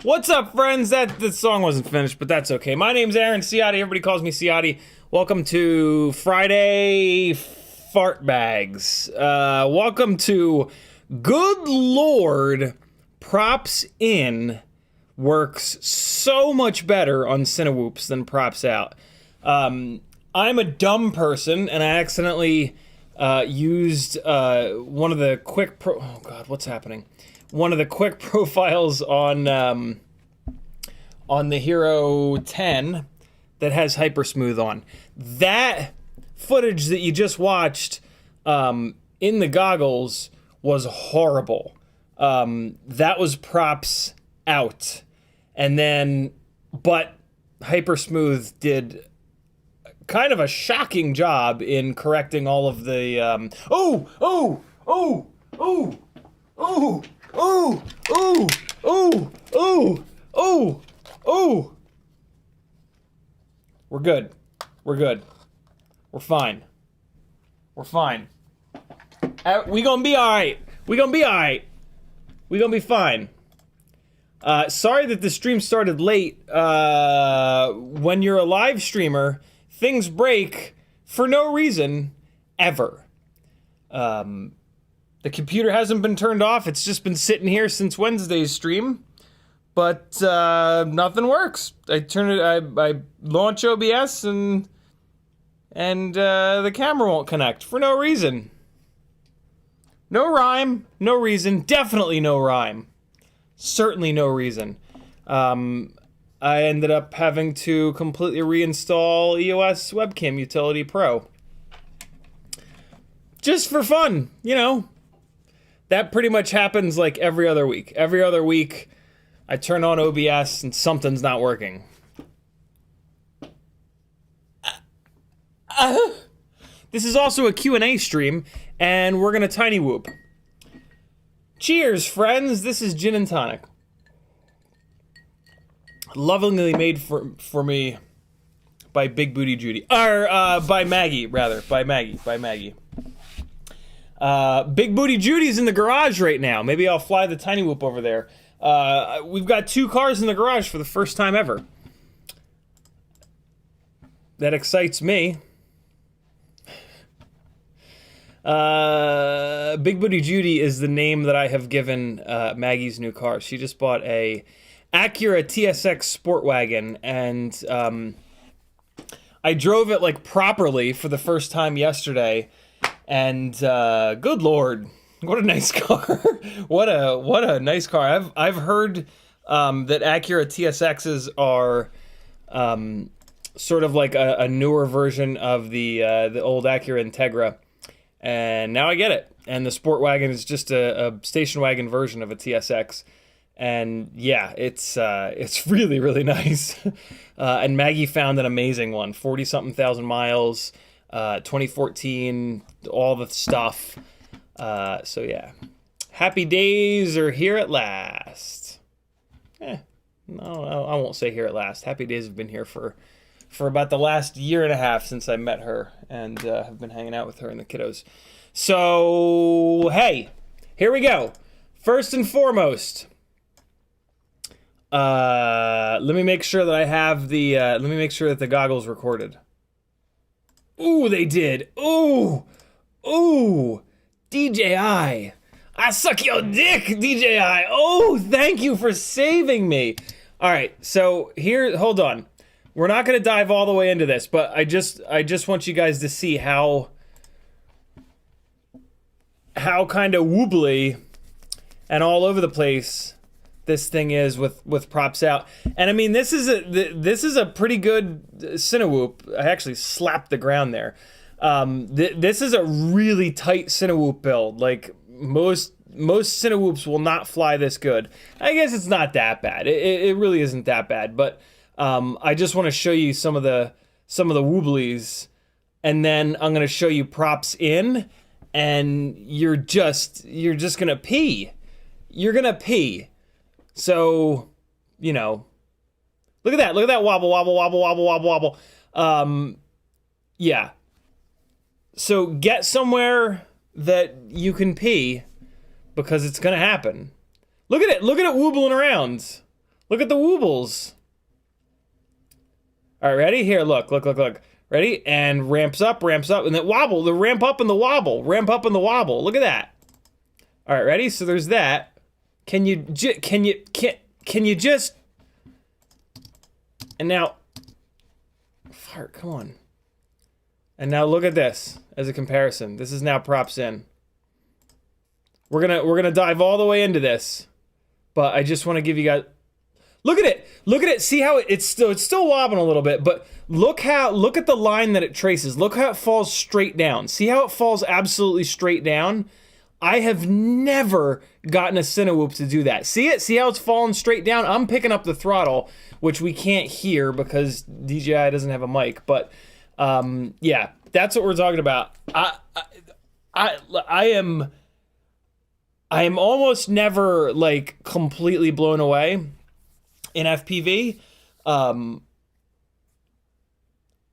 What's up, friends? The song wasn't finished, but that's okay. My name's Aaron Ciotti. Everybody calls me Ciotti. Welcome to Friday Fart Bags. Welcome to Good Lord. Props In works so much better on Cinewhoops than Props Out. I'm a dumb person, and I accidentally used one of the quick oh god, what's happening? One of the quick profiles on the Hero 10 that has Hypersmooth on. That footage that you just watched in the goggles was horrible. That was Props Out. And then, but Hypersmooth did kind of a shocking job in correcting all of the, ooh! We're good. We're good. We're fine. We're fine. We gonna be alright. We gonna be alright. We gonna be fine. Sorry that the stream started late. When you're a live streamer, things break for no reason, ever. The computer hasn't been turned off. It's just been sitting here since Wednesday's stream. But nothing works. I turn it. I launch OBS and the camera won't connect for no reason. No rhyme, no reason, definitely no rhyme. Certainly no reason. I ended up having to completely reinstall EOS Webcam Utility Pro. Just for fun, you know. That pretty much happens like every other week. Every other week, I turn on OBS and something's not working. This is also a Q&A stream, and we're gonna Tinywhoop. Cheers, friends. This is gin and tonic. Lovingly made for me by Big Booty Judy. Or, by Maggie, rather. By Maggie. Big Booty Judy's in the garage right now. Maybe I'll fly the Tinywhoop over there. We've got 2 cars in the garage for the first time ever. That excites me. Big Booty Judy is the name that I have given Maggie's new car. She just bought a Acura TSX Sport Wagon, and I drove it like properly for the first time yesterday, and good lord, what a nice car. what a nice car. I've heard that Acura TSXs are sort of like a newer version of the old Acura Integra, and now I get it. And the Sport Wagon is just a station wagon version of a TSX. And yeah, it's really, really nice. And Maggie found an amazing one, 40-something thousand miles, 2014, all the stuff. So yeah, happy days are here at last. No, I won't say here at last. Happy days have been here for about the last year and a half since I met her, and have been hanging out with her and the kiddos. So hey, here we go. First and foremost, let me make sure that I have the, let me make sure that the goggles recorded. Ooh, they did. Ooh, DJI. I suck your dick, DJI. Oh, thank you for saving me. All right, so here, hold on. We're not going to dive all the way into this, but I just want you guys to see how kind of wobbly and all over the place this thing is with Props Out. And I mean, this is a pretty good Cinewhoop. I actually slapped the ground there. This is a really tight Cinewhoop build. Like most Cinewhoops will not fly this good. I guess it's not that bad. It really isn't that bad. But I just want to show you some of the wobblies, and then I'm going to show you Props In, and you're just gonna pee. You're gonna pee. So, you know, look at that wobble. Yeah. So get somewhere that you can pee, because it's gonna happen. Look at it wobbling around. Look at the wobbles. All right, ready? Here, look. Ready? And ramps up, and then wobble. The ramp up and the wobble. Look at that. All right, ready? So there's that. Can you just? And now, fart. Come on. And now look at this as a comparison. This is now Props In. We're gonna dive all the way into this, but I just want to give you guys. Look at it. See how it's still wobbling a little bit, but look at the line that it traces. Look how it falls straight down. See how it falls absolutely straight down? I have never gotten a Cinewhoop to do that. See it? See how it's falling straight down? I'm picking up the throttle, which we can't hear because DJI doesn't have a mic, but yeah, that's what we're talking about. I am almost never like completely blown away in FPV.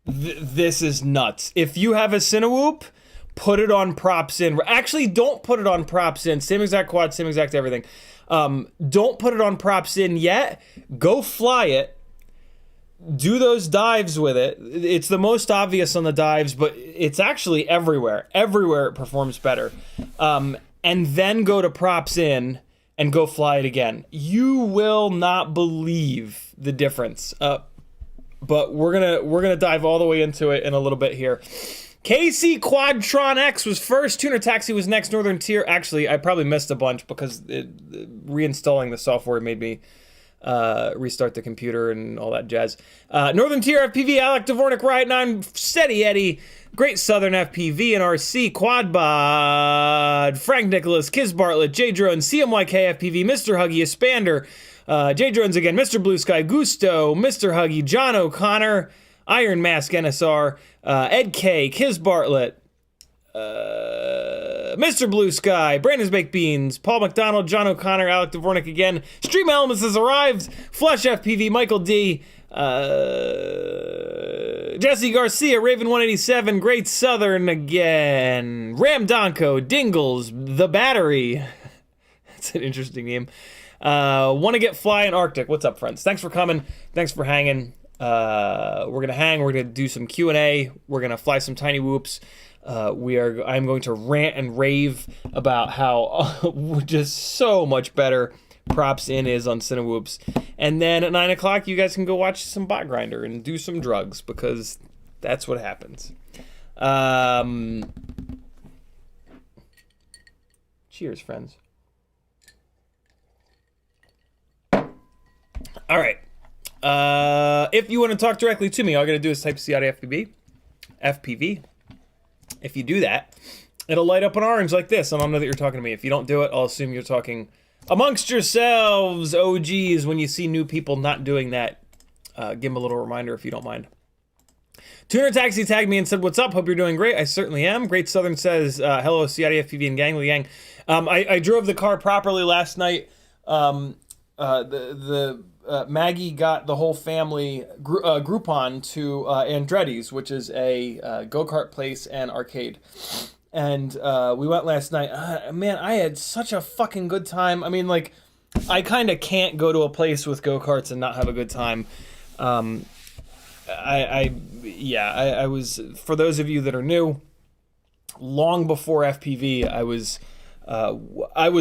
This is nuts. If you have a Cinewhoop, put it on Props In. Actually, don't put it on Props In. Same exact quad, same exact everything. Don't put it on Props In yet. Go fly it. Do those dives with it. It's the most obvious on the dives, but it's actually everywhere. Everywhere it performs better. And then go to Props In and go fly it again. You will not believe the difference. But we're gonna dive all the way into it in a little bit here. KC Quadtron X was first. Tuner Taxi was next. Northern Tier. Actually, I probably missed a bunch because reinstalling the software made me restart the computer and all that jazz. Northern Tier FPV, Alec Dvornik, Riot 9, Steady Eddie, Great Southern FPV and RC, Quadbod, Frank Nicholas, Kiz Bartlett, J Drone, CMYK FPV, Mr. Huggy, Espander, J Drones again, Mr. Blue Sky, Gusto, Mr. Huggy, John O'Connor, Iron Mask NSR, Ed K, Kiz Bartlett, Mr. Blue Sky, Brandon's Baked Beans, Paul McDonald, John O'Connor, Alec Dvornik again, Stream Elements has arrived, Flush FPV, Michael D, Jesse Garcia, Raven 187, Great Southern again, Ram Donko, Dingles, The Battery. That's an interesting name. Want to get fly in Arctic. What's up, friends? Thanks for coming. Thanks for hanging. We're gonna hang. We're gonna do some Q&A. We're gonna fly some Tinywhoops. I'm going to rant and rave about how just so much better Props In is on Cinewhoops. And then at 9 o'clock, you guys can go watch some Bot Grinder and do some drugs because that's what happens. Cheers, friends. All right. If you want to talk directly to me, all you gotta do is type CiottiFPV. FPV. If you do that, it'll light up an orange like this, and I'll know that you're talking to me. If you don't do it, I'll assume you're talking amongst yourselves, OGs. When you see new people not doing that, give them a little reminder if you don't mind. Tuner Taxi tagged me and said, "What's up? Hope you're doing great." I certainly am. Great Southern says, "Hello, CiottiFPV and Gangly Gang." I drove the car properly last night. Maggie got the whole family Groupon to Andretti's, which is a go-kart place and arcade. And we went last night. Man, I had such a fucking good time. I mean, like, I kind of can't go to a place with go-karts and not have a good time. I was, for those of you that are new, long before FPV, I was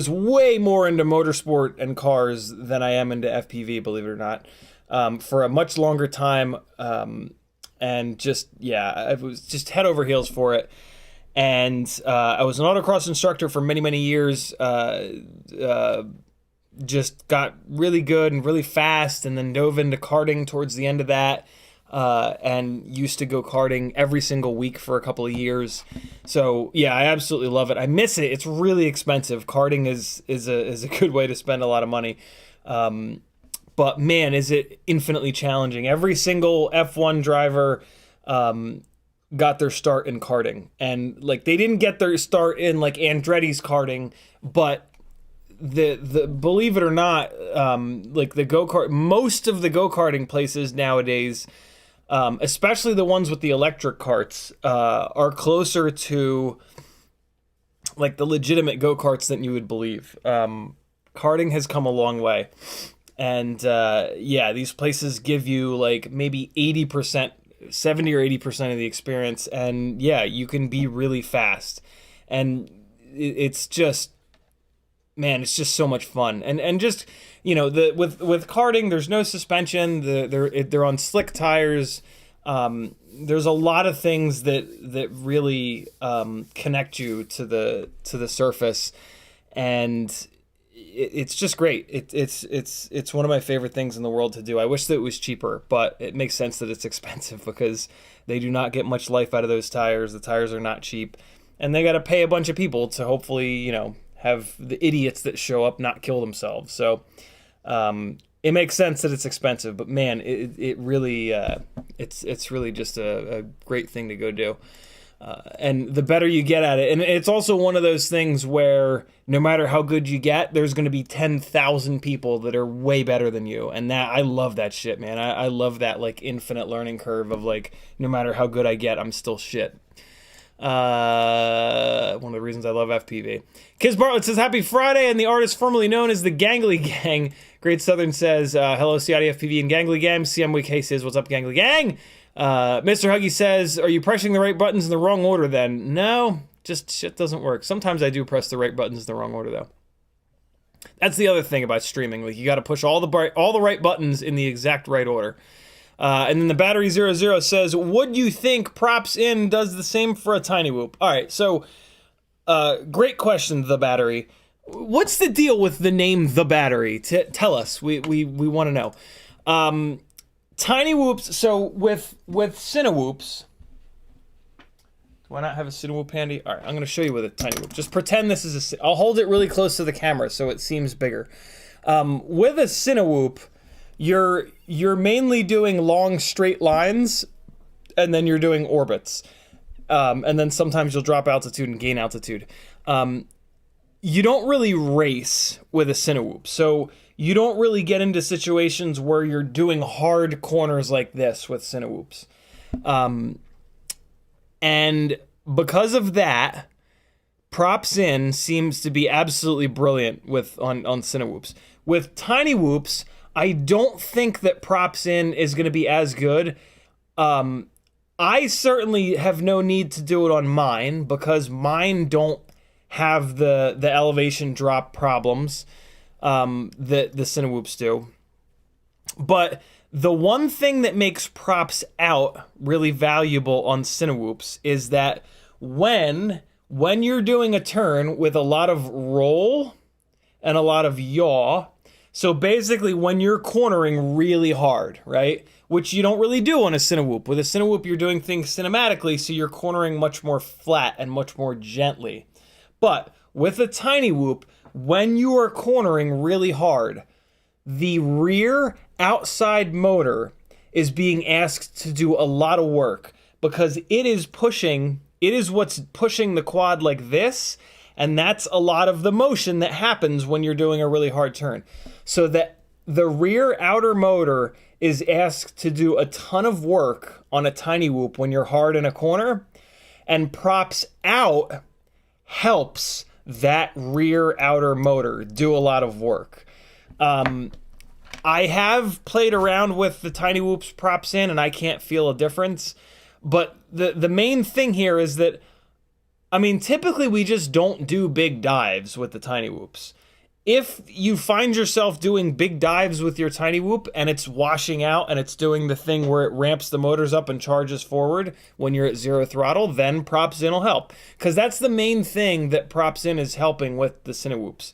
way more into motorsport and cars than I am into FPV, believe it or not, for a much longer time. And just, yeah, I was just head over heels for it. And I was an autocross instructor for many, many years. Just got really good and really fast, and then dove into karting towards the end of that. And used to go karting every single week for a couple of years. So yeah, I absolutely love it. I miss it. It's really expensive. Karting is a good way to spend a lot of money. But man, is it infinitely challenging. Every single F1 driver got their start in karting. And like, they didn't get their start in like Andretti's karting, but the believe it or not, like the go-kart, most of the go-karting places nowadays, especially the ones with the electric carts, are closer to like the legitimate go-karts than you would believe. Karting has come a long way. And yeah, these places give you like maybe 80%, 70 or 80% of the experience. And yeah, you can be really fast. And it's just, man, it's just so much fun. And just, you know, with karting, there's no suspension. They're on slick tires. There's a lot of things that really connect you to the surface, and it's just great. It's one of my favorite things in the world to do. I wish that it was cheaper, but it makes sense that it's expensive because they do not get much life out of those tires. The tires are not cheap, and they got to pay a bunch of people to hopefully, you know, have the idiots that show up not kill themselves. So it makes sense that it's expensive, but man, it really it's really just a great thing to go do. And the better you get at it, and it's also one of those things where no matter how good you get, there's going to be 10,000 people that are way better than you, and that I love that shit, man. I love that like infinite learning curve of like, no matter how good I get, I'm still shit. One of the reasons I love FPV. Kiz Bartlett says, "Happy Friday," and the artist formerly known as the Gangly Gang. Great Southern says, "Hello, CiottiFPV and Gangly Gang." CMWK says, "What's up, Gangly Gang?" Mr. Huggy says, "Are you pressing the right buttons in the wrong order then?" No, just shit doesn't work. Sometimes I do press the right buttons in the wrong order though. That's the other thing about streaming. Like, you got to push all the right buttons in the exact right order. And then the battery 00 says, would you think Props In does the same for a Tinywhoop? All right, so great question, the battery. What's the deal with the name The Battery? Tell us. We want to know. Tinywhoops. So with Cinewhoops, do I not have a Cinewhoop handy? All right, I'm going to show you with a Tinywhoop. Just pretend this is a. I'll hold it really close to the camera so it seems bigger. With a Cinewhoop, you're mainly doing long straight lines, and then you're doing orbits, and then sometimes you'll drop altitude and gain altitude. You don't really race with a Cinewhoop, so you don't really get into situations where you're doing hard corners like this with Cinewhoops. And because of that, Props In seems to be absolutely brilliant on Cinewhoops. With Tinywhoops, I don't think that Props In is going to be as good. I certainly have no need to do it on mine because mine don't have the elevation drop problems that the Cinewhoops do. But the one thing that makes Props Out really valuable on Cinewhoops is that when you're doing a turn with a lot of roll and a lot of yaw, so basically when you're cornering really hard, right? Which you don't really do on a Cinewhoop. With a Cinewhoop, you're doing things cinematically, so you're cornering much more flat and much more gently. But with a Tinywhoop, when you are cornering really hard, the rear outside motor is being asked to do a lot of work because it is what's pushing the quad like this, and that's a lot of the motion that happens when you're doing a really hard turn. So that the rear outer motor is asked to do a ton of work on a Tinywhoop when you're hard in a corner, and Props Out helps that rear outer motor do a lot of work. I have played around with the Tinywhoops Props In, and I can't feel a difference. But the main thing here is that, I mean, typically we just don't do big dives with the Tinywhoops. If you find yourself doing big dives with your Tinywhoop and it's washing out and it's doing the thing where it ramps the motors up and charges forward when you're at 0 throttle, then Props In will help. Because that's the main thing that Props In is helping with the Cinewhoops,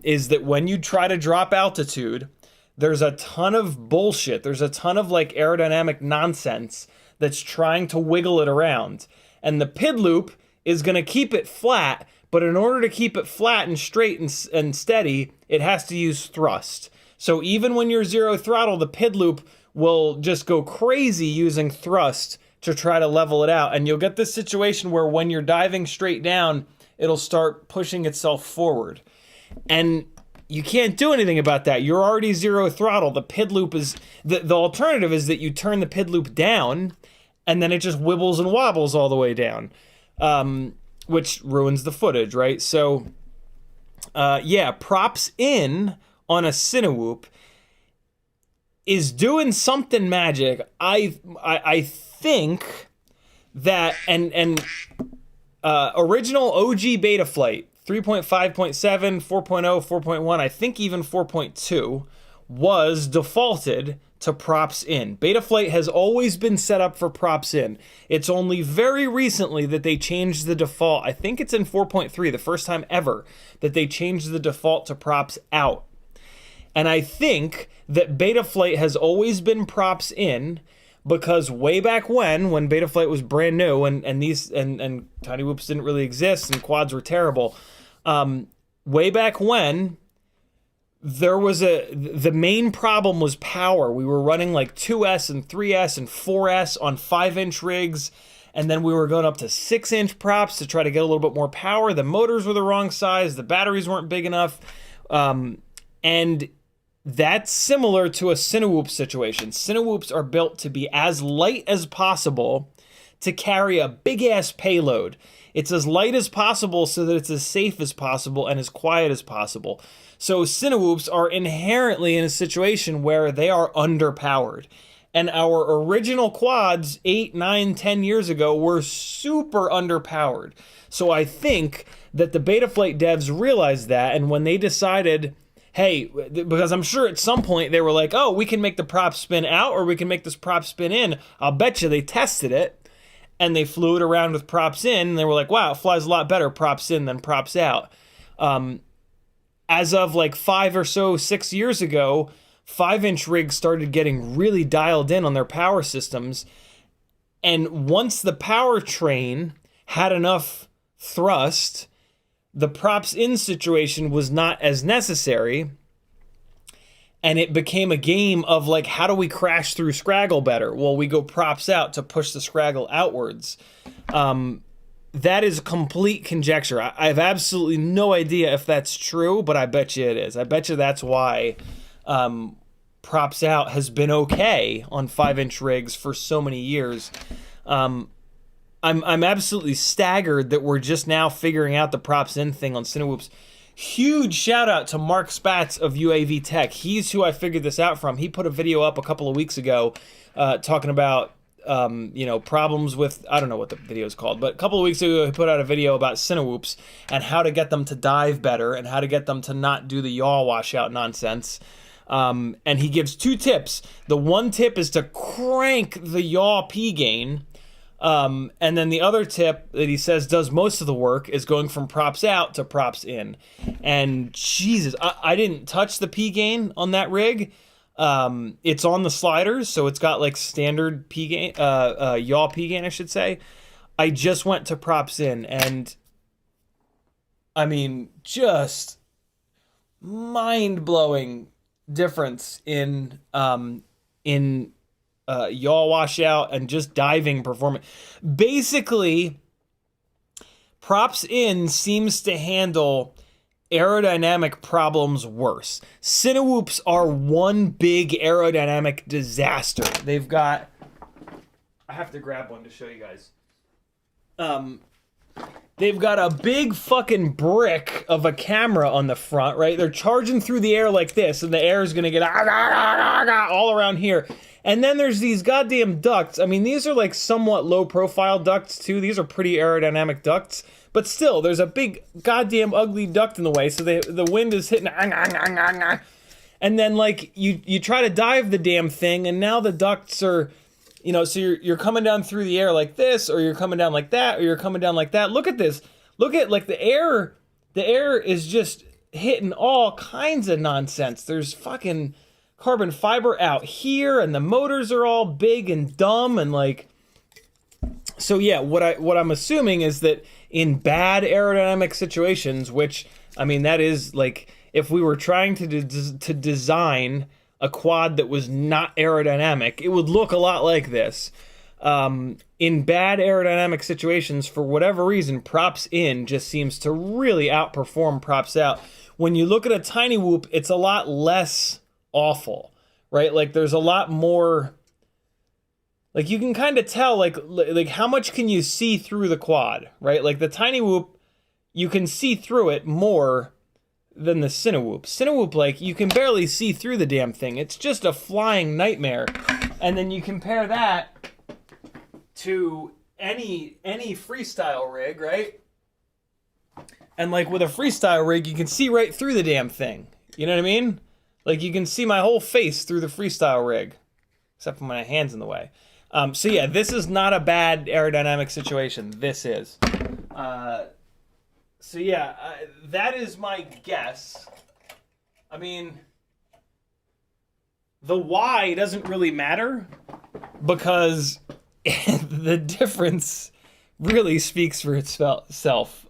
is that when you try to drop altitude, there's a ton of bullshit. There's a ton of like aerodynamic nonsense that's trying to wiggle it around. And the PID loop is going to keep it flat, but in order to keep it flat and straight and steady, it has to use thrust. So even when you're 0 throttle, the PID loop will just go crazy using thrust to try to level it out. And you'll get this situation where when you're diving straight down, it'll start pushing itself forward. And you can't do anything about that. You're already 0 throttle. The PID loop is... The alternative is that you turn the PID loop down, and then it just wibbles and wobbles all the way down. Which ruins the footage, right? So, yeah, Props In on a Cinewhoop is doing something magic. I think that, and original OG beta flight, 3.5.7, 4.0, 4.1, I think even 4.2, was defaulted to Props In. Betaflight has always been set up for Props In. It's only very recently that they changed the default. I think it's in 4.3, the first time ever that they changed the default to Props Out. And I think that Betaflight has always been Props In because way back when Betaflight was brand new and Tinywhoops didn't really exist and quads were terrible, way back when, the main problem was power. We were running like 2S and 3S and 4S on 5-inch rigs, and then we were going up to 6-inch props to try to get a little bit more power. The motors were the wrong size, the batteries weren't big enough, and that's similar to a Cinewhoop situation. Cinewhoops are built to be as light as possible to carry a big-ass payload. It's as light as possible so that it's as safe as possible and as quiet as possible. So Cinewhoops are inherently in a situation where they are underpowered. And our original quads 8, 9, 10 years ago were super underpowered. So I think that the Betaflight devs realized that, and when they decided, hey, because I'm sure at some point they were like, oh, we can make the prop spin out or we can make this prop spin in. I'll bet you they tested it and they flew it around with props in and they were like, wow, it flies a lot better props in than props out. As of like 5 or so 6 years ago, 5-inch rigs started getting really dialed in on their power systems. And once the powertrain had enough thrust, the props in situation was not as necessary. And it became a game of like, how do we crash through Scraggle better? Well, we go props out to push the Scraggle outwards. That is complete conjecture. I have absolutely no idea if that's true, but I bet you it is. I bet you that's why props out has been okay on 5-inch rigs for so many years. I'm absolutely staggered that we're just now figuring out the props in thing on Cinewhoops. Huge shout out to Mark Spatz of UAV Tech. He's who I figured this out from. He put a video up a couple of weeks ago talking about problems with, I don't know what the video is called, but a couple of weeks ago he put out a video about Cinewhoops and how to get them to dive better and how to get them to not do the yaw washout nonsense. And he gives 2 tips. The one tip is to crank the yaw P gain. And then the other tip that he says does most of the work is going from props out to props in. And Jesus, I didn't touch the P gain on that rig. It's on the sliders, so it's got like standard P gain, yaw P gain, I should say. I just went to props in, and I mean, just mind-blowing difference in yaw washout and just diving performance. Basically, props in seems to handle aerodynamic problems worse. Cinewhoops are one big aerodynamic disaster. They've got, I have to grab one to show you guys. They've got a big fucking brick of a camera on the front, right? They're charging through the air like this, and the air is gonna get all around here. And then there's these goddamn ducts. I mean, these are like somewhat low profile ducts too. These are pretty aerodynamic ducts. But still, there's a big goddamn ugly duct in the way, so the wind is hitting. And then like you try to dive the damn thing, and now the ducts are, so you're coming down through the air like this, or you're coming down like that, or you're coming down like that. Look at this. Look at like the air is just hitting all kinds of nonsense. There's fucking carbon fiber out here, and the motors are all big and dumb, and like, so yeah, what I'm assuming is that in bad aerodynamic situations, which, I mean, that is like, if we were trying to design a quad that was not aerodynamic, it would look a lot like this. In bad aerodynamic situations, for whatever reason, props in just seems to really outperform props out. When you look at a Tinywhoop, it's a lot less awful, right? Like, there's a lot more, like, you can kind of tell, like how much can you see through the quad, right? Like, the Tinywhoop, you can see through it more than the Cinewhoop. Cinewhoop, like, you can barely see through the damn thing. It's just a flying nightmare. And then you compare that to any freestyle rig, right? And, like, with a freestyle rig, you can see right through the damn thing. You know what I mean? Like, you can see my whole face through the freestyle rig, except for my hand's in the way. So yeah, this is not a bad aerodynamic situation. This is. So yeah, that is my guess. I mean, the why doesn't really matter because the difference really speaks for itself.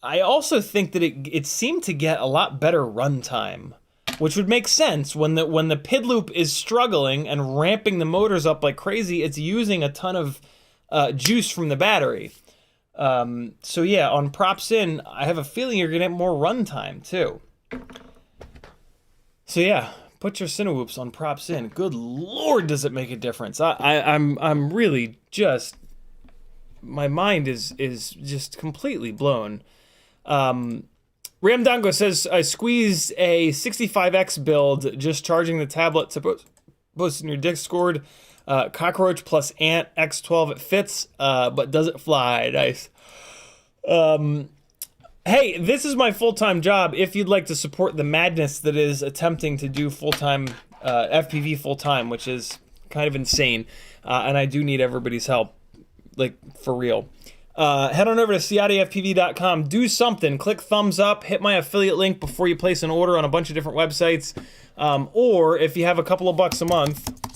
I also think that it seemed to get a lot better runtime, which would make sense when the PID loop is struggling and ramping the motors up like crazy. It's using a ton of juice from the battery. So yeah, on props in, I have a feeling you're gonna get more runtime too. So yeah, put your Cinewhoops on props in. Good Lord, does it make a difference? I'm really just, my mind is just completely blown. Ramdango says, I squeezed a 65X build just charging the tablet to post in your Discord. Cockroach plus Ant X12, it fits, but does it fly? Nice. Hey, this is my full-time job. If you'd like to support the madness that is attempting to do full-time FPV full-time, which is kind of insane, and I do need everybody's help, like, for real. Head on over to CiottiFPV.com, do something, click thumbs up, hit my affiliate link before you place an order on a bunch of different websites, or if you have a couple of bucks a month,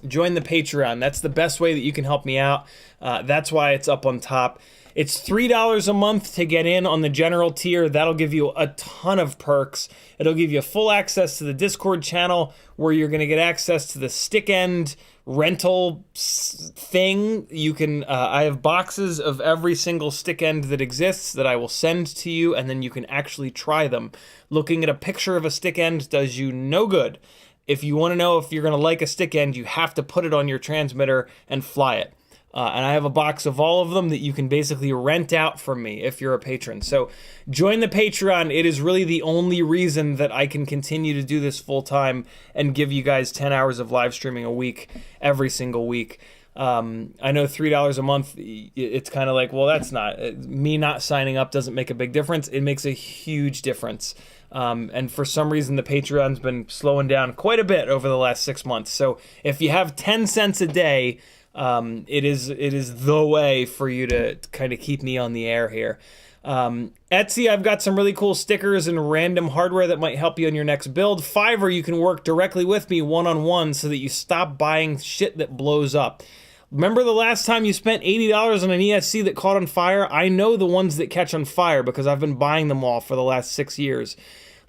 join the Patreon. That's the best way that you can help me out. That's why it's up on top. It's $3 a month to get in on the general tier. That'll give you a ton of perks. It'll give you full access to the Discord channel where you're going to get access to the stick end rental thing. You can, I have boxes of every single stick end that exists that I will send to you, and then you can actually try them. Looking at a picture of a stick end does you no good. If you want to know if you're going to like a stick end, you have to put it on your transmitter and fly it. And I have a box of all of them that you can basically rent out from me if you're a patron. So join the Patreon. It is really the only reason that I can continue to do this full time and give you guys 10 hours of live streaming a week, every single week. I know $3 a month, it's kind of like, well, that's not, me not signing up doesn't make a big difference. It makes a huge difference. And for some reason, the Patreon's been slowing down quite a bit over the last 6 months. So if you have 10 cents a day, it is the way for you to kind of keep me on the air here. Etsy, I've got some really cool stickers and random hardware that might help you on your next build. Fiverr, you can work directly with me one-on-one so that you stop buying shit that blows up. Remember the last time you spent $80 on an ESC that caught on fire? I know the ones that catch on fire because I've been buying them all for the last 6 years.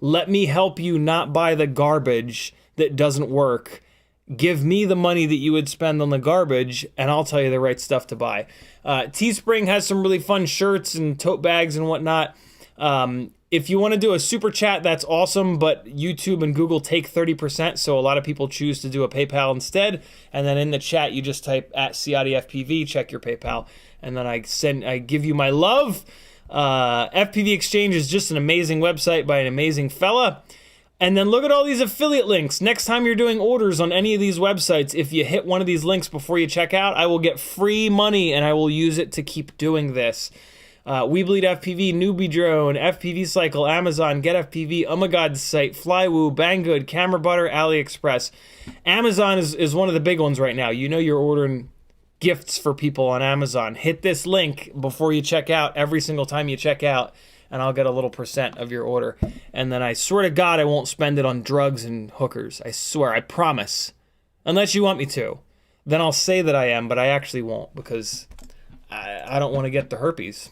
Let me help you not buy the garbage that doesn't work. Give me the money that you would spend on the garbage, and I'll tell you the right stuff to buy. Teespring has some really fun shirts and tote bags and whatnot. If you want to do a super chat, that's awesome, but YouTube and Google take 30%, so a lot of people choose to do a PayPal instead. And then in the chat, you just type @CiottiFPV, check your PayPal, and then I give you my love. FPV Exchange is just an amazing website by an amazing fella. And then look at all these affiliate links. Next time you're doing orders on any of these websites, if you hit one of these links before you check out, I will get free money and I will use it to keep doing this. We Bleed FPV, Newbie Drone, FPV Cycle, Amazon, Get FPV, Oh My God's Site, Flywoo, Banggood, Camera Butter, AliExpress. Amazon is one of the big ones right now. You know you're ordering gifts for people on Amazon. Hit this link before you check out every single time you check out, and I'll get a little % of your order. And then I swear to God I won't spend it on drugs and hookers. I swear, I promise. Unless you want me to. Then I'll say that I am, but I actually won't because I don't want to get the herpes.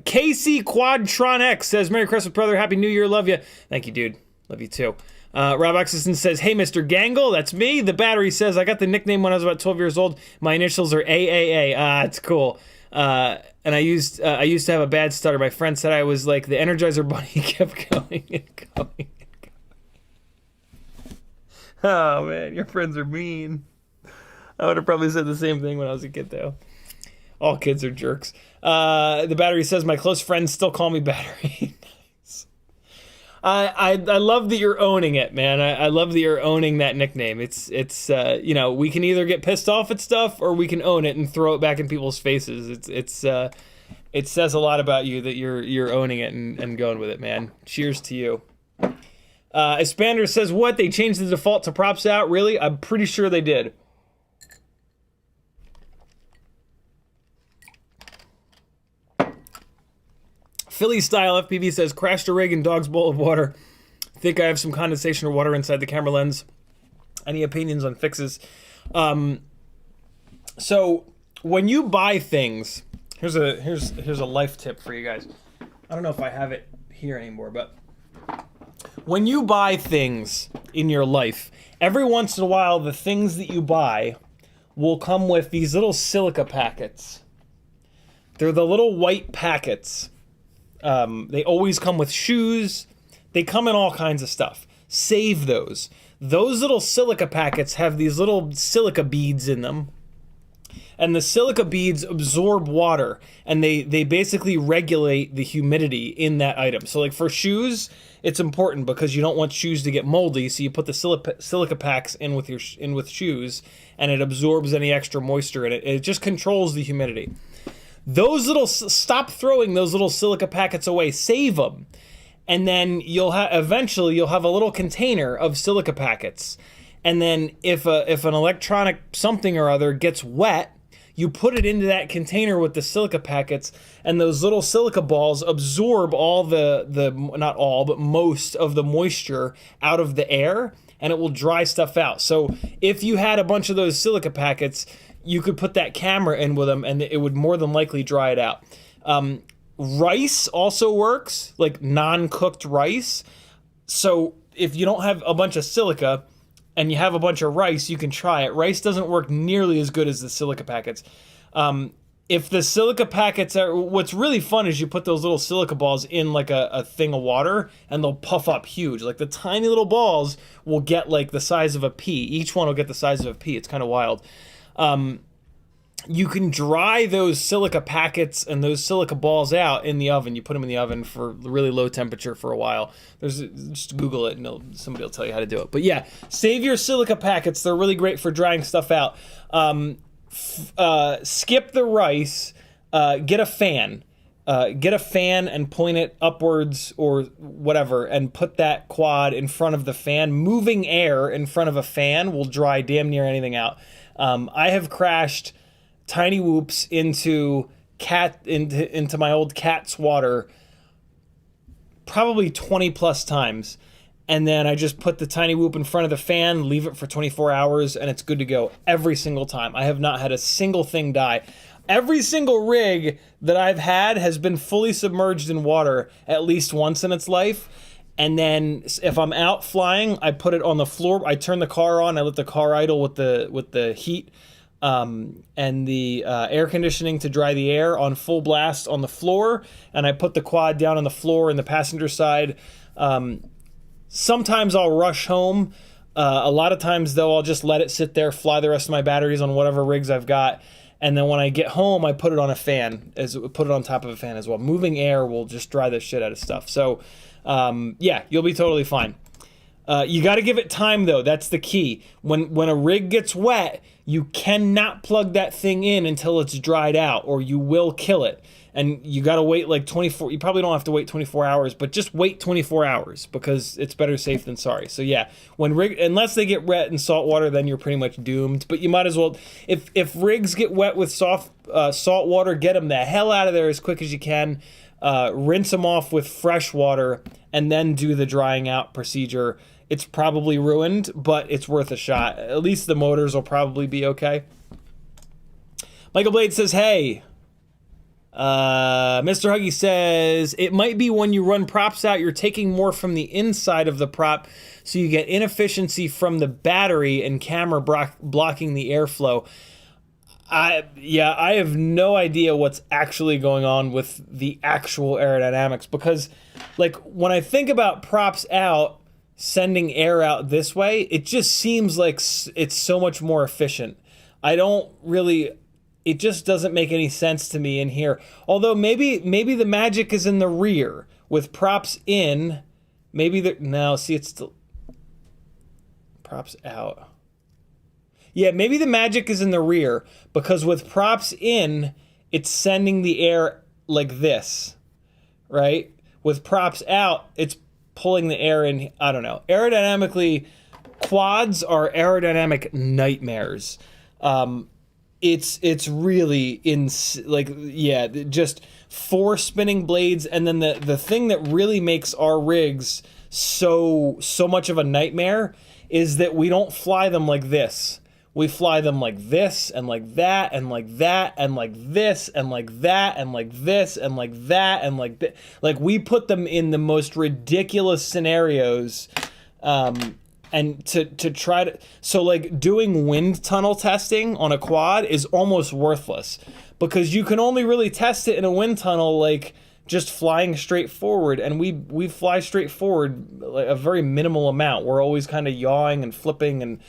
Casey Quadtron X says, Merry Christmas, brother. Happy New Year. Love you. Thank you, dude. Love you too. Rob Exison says, hey, Mr. Gangle, that's me. The Battery says, I got the nickname when I was about 12 years old. My initials are AAA. It's cool. And I used to have a bad stutter. My friend said I was like the Energizer Bunny. He kept going and going and going. Oh, man, your friends are mean. I would have probably said the same thing when I was a kid, though. All kids are jerks. The Battery says, my close friends still call me Battery. I love that you're owning it, man. I love that you're owning that nickname. It's you know, we can either get pissed off at stuff or we can own it and throw it back in people's faces. It says a lot about you that you're owning it and going with it, man. Cheers to you. Expander says, what? They changed the default to Props Out? Really? I'm pretty sure they did. Philly Style FPV says, crashed a rig in dog's bowl of water. Think I have some condensation or water inside the camera lens. Any opinions on fixes? So when you buy things, here's a life tip for you guys. I don't know if I have it here anymore, but when you buy things in your life, every once in a while the things that you buy will come with these little silica packets. They're the little white packets. They always come with shoes. They come in all kinds of stuff. Save those. Those little silica packets have these little silica beads in them. and the silica beads absorb water, and they basically regulate the humidity in that item. So like for shoes, it's important because you don't want shoes to get moldy, so you put the silica packs in with shoes, and it absorbs any extra moisture in it. It just controls the humidity. Those little, stop throwing those little silica packets away, save them. And then eventually you'll have a little container of silica packets. And then if an electronic something or other gets wet, you put it into that container with the silica packets, and those little silica balls absorb all not all, but most of the moisture out of the air, and it will dry stuff out. So if you had a bunch of those silica packets, you could put that camera in with them, and it would more than likely dry it out. Rice also works, like non-cooked rice. So if you don't have a bunch of silica and you have a bunch of rice, you can try it. Rice doesn't work nearly as good as the silica packets. If the silica packets are, what's really fun is you put those little silica balls in like a thing of water, and they'll puff up huge. Like the tiny little balls will get like the size of a pea. Each one will get the size of a pea. It's kind of wild. You can dry those silica packets and those silica balls out in the oven. You put them in the oven for really low temperature for a while. Just Google it and somebody will tell you how to do it. But yeah, save your silica packets. They're really great for drying stuff out. Skip the rice. Get a fan. Get a fan and point it upwards or whatever, and put that quad in front of the fan. Moving air in front of a fan will dry damn near anything out. I have crashed Tinywhoops into my old cat's water probably 20 plus times, and then I just put the Tinywhoop in front of the fan, leave it for 24 hours, and it's good to go every single time. I have not had a single thing die. Every single rig that I've had has been fully submerged in water at least once in its life. And then if I'm out flying, I put it on the floor. I turn the car on. I let the car idle with the heat and the air conditioning to dry the air on full blast on the floor. And I put the quad down on the floor in the passenger side. Sometimes I'll rush home. A lot of times, though, I'll just let it sit there, fly the rest of my batteries on whatever rigs I've got. And then when I get home, I put it on a fan, put it on top of a fan as well. Moving air will just dry the shit out of stuff. So, yeah, you'll be totally fine. You got to give it time, though. That's the key. When a rig gets wet, you cannot plug that thing in until it's dried out, or you will kill it. And you got to wait like 24. You probably don't have to wait 24 hours, but just wait 24 hours because it's better safe than sorry. So yeah, unless they get wet in salt water, then you're pretty much doomed. But you might as well, if rigs get wet with salt water, get them the hell out of there as quick as you can. Rinse them off with fresh water, and then do the drying out procedure. It's probably ruined, but it's worth a shot. At least the motors will probably be okay. Michael Blade says, hey. Mr. Huggy says, it might be when you run props out, you're taking more from the inside of the prop, so you get inefficiency from the battery and camera blocking the airflow. I have no idea what's actually going on with the actual aerodynamics, because like when I think about props out sending air out this way, it just seems like it's so much more efficient. It just doesn't make any sense to me in here. Although maybe the magic is in the rear with props in. It's still props out. Yeah, maybe the magic is in the rear, because with props in, it's sending the air like this, right? With props out, it's pulling the air in. I don't know. Aerodynamically, quads are aerodynamic nightmares. It's really just 4 spinning blades, and then the thing that really makes our rigs so much of a nightmare is that we don't fly them like this. We fly them like this, and like that, and like that, and like this, and like that, and like this, and like that, and like that. Like, we put them in the most ridiculous scenarios, and to try to... So, like, doing wind tunnel testing on a quad is almost worthless, because you can only really test it in a wind tunnel, like, just flying straight forward, and we fly straight forward like a very minimal amount. We're always kind of yawing and flipping, and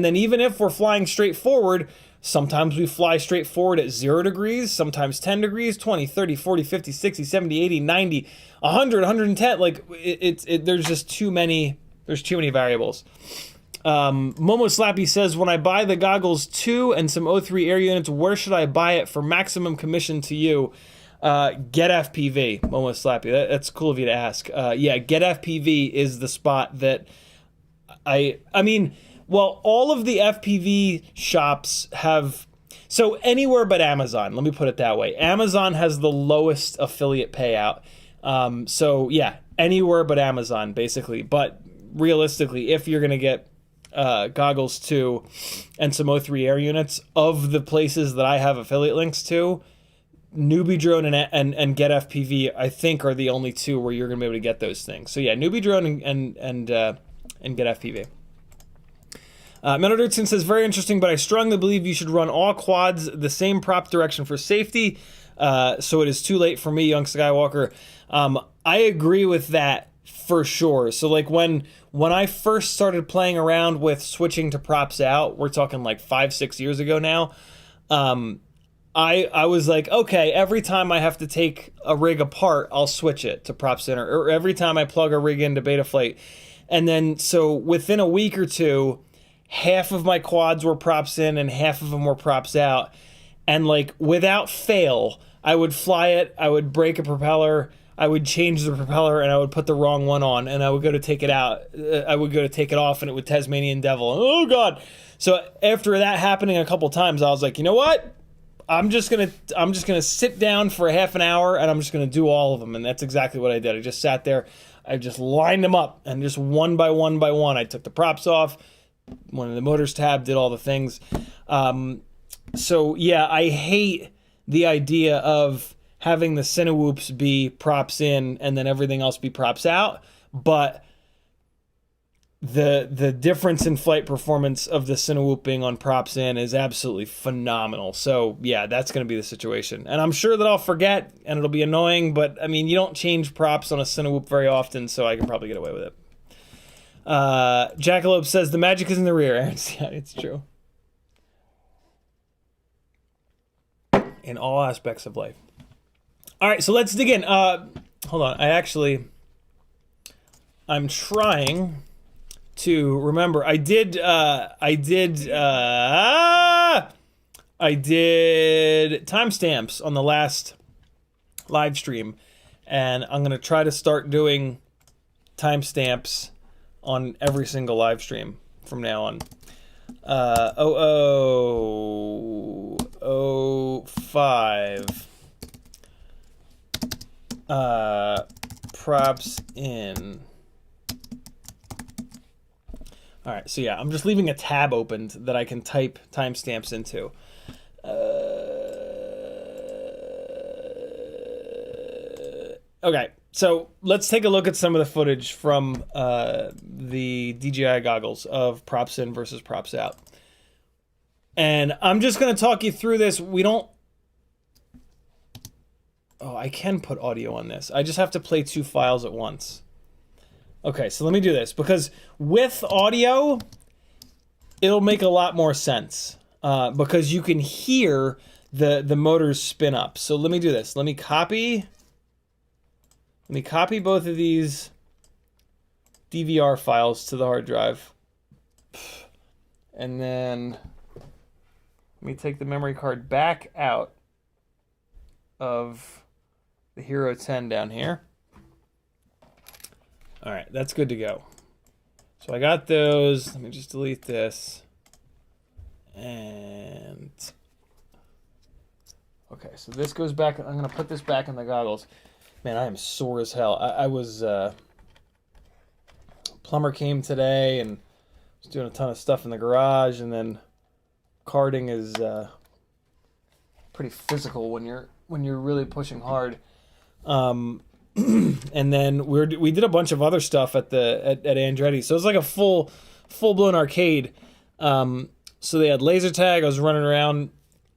then even if we're flying straight forward, Sometimes we fly straight forward at 0 degrees, sometimes 10 degrees, 20, 30, 40, 50, 60, 70, 80, 90, 100, 110. Like, there's just too many, there's too many variables. Momo Slappy says, when I buy the goggles 2 and some O3 air units, where should I buy it for maximum commission to you? Get FPV, Momo Slappy. That's cool of you to ask. Yeah, Get FPV is the spot that I mean, well, all of the FPV shops have, so anywhere but Amazon, let me put it that way. Amazon has the lowest affiliate payout. So yeah, anywhere but Amazon, basically. But realistically, if you're going to get goggles 2 and some O3 air units, of the places that I have affiliate links to, Newbie Drone and Get FPV, I think, are the only 2 where you're going to be able to get those things. So yeah, Newbie Drone and Get FPV. Metal Dirtson says, very interesting, but I strongly believe you should run all quads the same prop direction for safety. So it is too late for me, young Skywalker. I agree with that for sure. So like when I first started playing around with switching to props out, we're talking like 5-6 years ago now. I was like, okay, every time I have to take a rig apart, I'll switch it to props in, or every time I plug a rig into Betaflight. And then so within a week or two, half of my quads were props in and half of them were props out. And like without fail, I would fly it, I would break a propeller, I would change the propeller, and I would put the wrong one on, and I would go to take it out. I would go to take it off, and it would Tasmanian Devil. Oh God! So after that happening a couple times, I was like, you know what? I'm just gonna sit down for a half an hour, and I'm just gonna do all of them. And that's exactly what I did. I just sat there, I just lined them up, and just one by one by one, I took the props off, went in the motors tab, did all the things. So yeah, I hate the idea of having the Cinewhoops be props in and then everything else be props out, but the difference in flight performance of the Cinewhooping on props in is absolutely phenomenal. So yeah, that's going to be the situation, and I'm sure that I'll forget and it'll be annoying, but I mean, you don't change props on a Cinewhoop very often, so I can probably get away with it. Jackalope says the magic is in the rear. Yeah, it's true in all aspects of life. All right, so let's dig in. Hold on. I'm trying to remember. I did timestamps on the last live stream, and I'm going to try to start doing timestamps on every single live stream from now on. 0005 props in. All right, so yeah, I'm just leaving a tab opened that I can type timestamps into. Okay, so let's take a look at some of the footage from the DJI goggles of props in versus props out. And I'm just going to talk you through this. We don't... Oh, I can put audio on this. I just have to play 2 files at once. Okay, so let me do this, because with audio, it'll make a lot more sense, because you can hear the motors spin up. So let me do this. Let me copy both of these DVR files to the hard drive, and then let me take the memory card back out of the Hero 10 down here. All right, that's good to go. So I got those. Let me just delete this. And okay, so this goes back. I'm gonna put this back in the goggles. Man, I am sore as hell. I was plumber came today and was doing a ton of stuff in the garage, and then karting is pretty physical when you're really pushing hard. And then we did a bunch of other stuff at Andretti, so it was like a full blown arcade. So they had laser tag. I was running around,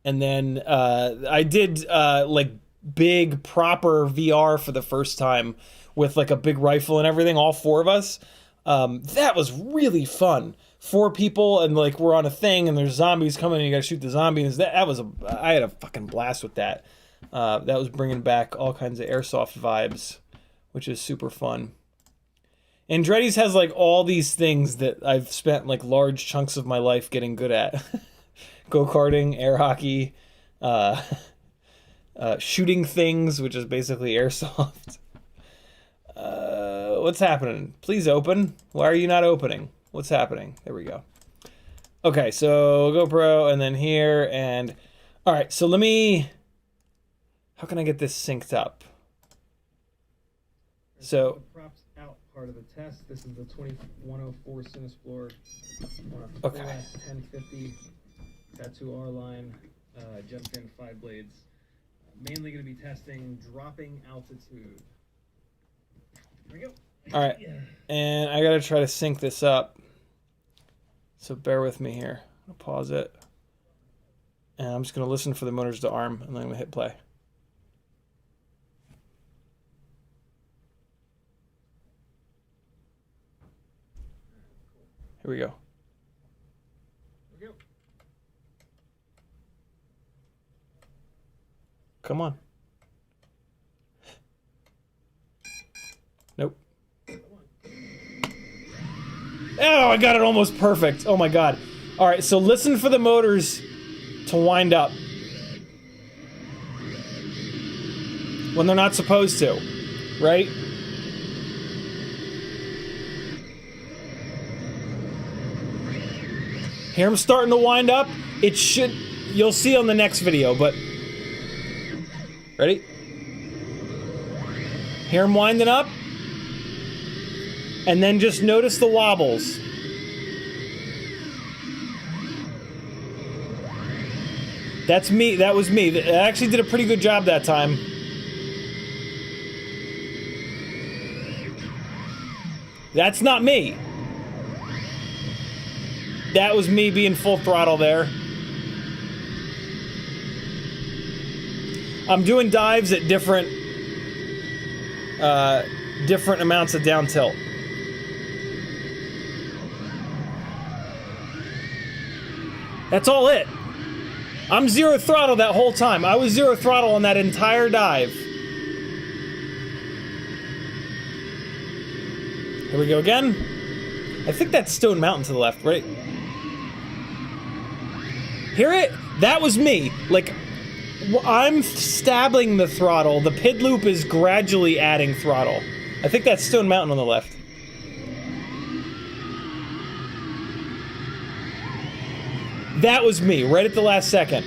and then I did like big proper VR for the first time with like a big rifle and everything. All 4 of us. That was really fun. 4 people and like we're on a thing and there's zombies coming and you gotta shoot the zombies. I had a fucking blast with that. That was bringing back all kinds of airsoft vibes, which is super fun. Andretti's has like all these things that I've spent like large chunks of my life getting good at. Go-karting, air hockey, shooting things, which is basically airsoft. What's happening? Please open. Why are you not opening? What's happening? There we go. Okay, so GoPro and then here and... Alright, so let me... How can I get this synced up? So... The props out part of the test. This is the 2104 Cinesplore. Okay. 1050 Tattoo R line, jumped in 5 blades. Mainly going to be testing dropping altitude. Here we go. All right, and I gotta try to sync this up. So bear with me here. I'll pause it, and I'm just gonna listen for the motors to arm, and then I'm gonna hit play. Here we go. Here we go. Come on. Nope. Oh, I got it almost perfect. Oh my god. All right, so listen for the motors to wind up when they're not supposed to, right? Hear them starting to wind up? It should, you'll see on the next video, but ready? Hear them winding up? And then just notice the wobbles. That's me. That was me. I actually did a pretty good job that time. That's not me. That was me being full throttle there. I'm doing dives at different amounts of down tilt. That's all it. I'm zero throttle that whole time. I was zero throttle on that entire dive. Here we go again. I think that's Stone Mountain to the left, right? Hear it? That was me. Like, I'm stabbing the throttle. The PID loop is gradually adding throttle. I think that's Stone Mountain on the left. That was me, right at the last second.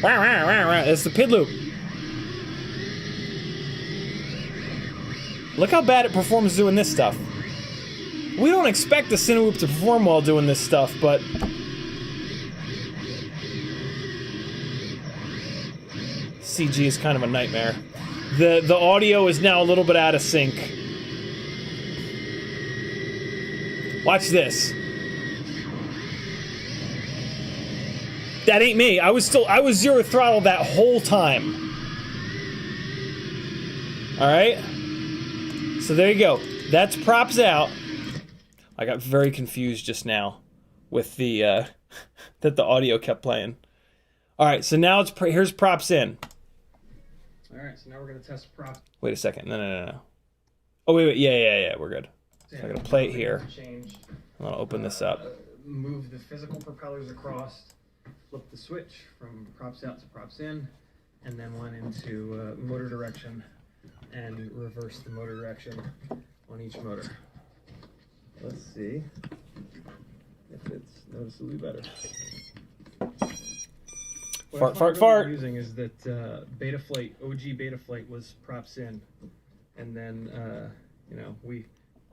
That's the PID loop. Look how bad it performs doing this stuff. We don't expect the Cinewhoop to perform well doing this stuff, but... CG is kind of a nightmare. The audio is now a little bit out of sync. Watch this. That ain't me. I was zero throttle that whole time. Alright? So there you go. That's props out. I got very confused just now with the, that the audio kept playing. Alright, so now it's, here's props in. Alright, so now we're going to test props. Wait a second. No. Oh, wait. Yeah, we're good. So I'm going to play it here. Changed. I'm going to open this up. Move the physical propellers across. Flip the switch from props out to props in. And then went into motor direction. And reverse the motor direction on each motor. Let's see if it's noticeably better. What I'm using is that Beta Flight, OG Beta Flight was props in. And then, you know, we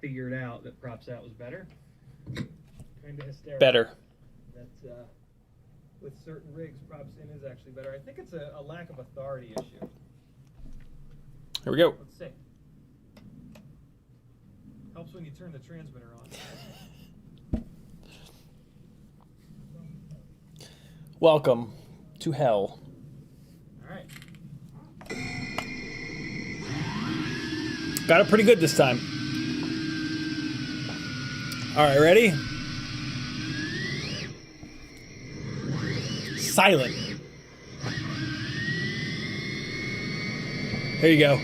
figured out that props out was better. Kind of hysterical. Better. That with certain rigs, props in is actually better. I think it's a lack of authority issue. Here we go. Let's see. Helps when you turn the transmitter on. Welcome to hell. All right. Got it pretty good this time. All right, ready? Silent. There you go.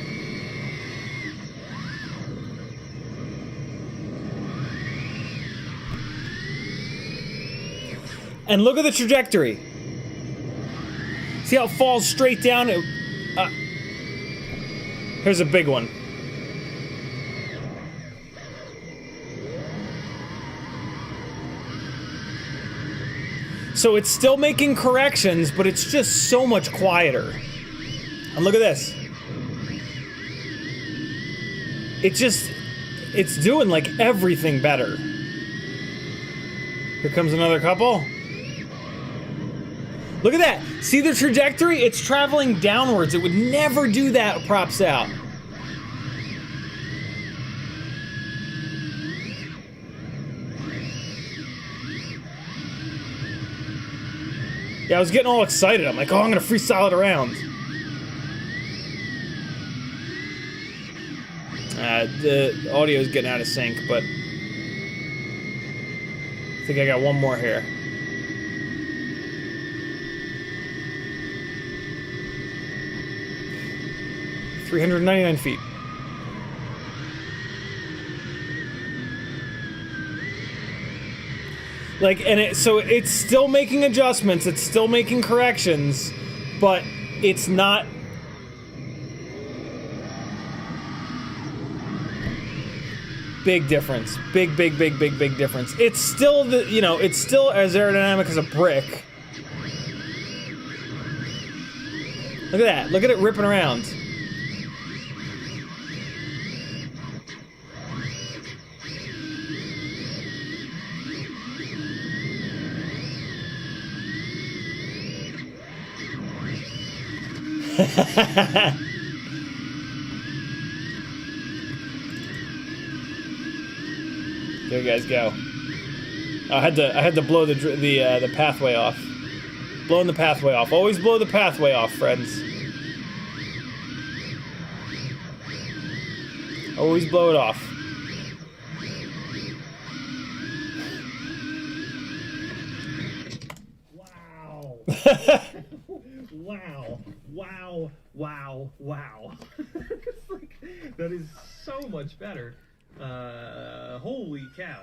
And look at the trajectory. See how it falls straight down? Here's a big one. So it's still making corrections, but it's just so much quieter. And look at this. It's doing like everything better. Here comes another couple. Look at that. See the trajectory? It's traveling downwards. It would never do that with Props Out. Yeah, I was getting all excited. I'm like, oh, I'm gonna freestyle it around. The audio is getting out of sync, but I think I got one more here. $399 feet. Like, and so it's still making adjustments, it's still making corrections, but it's not. Big difference. Big difference. It's still it's still as aerodynamic as a brick. Look at that. Look at it ripping around. There you guys go. I had to blow the pathway off. Blowing the pathway off. Always blow the pathway off, friends. Always blow it off. Wow. Wow. It's like, that is so much better. Holy cow.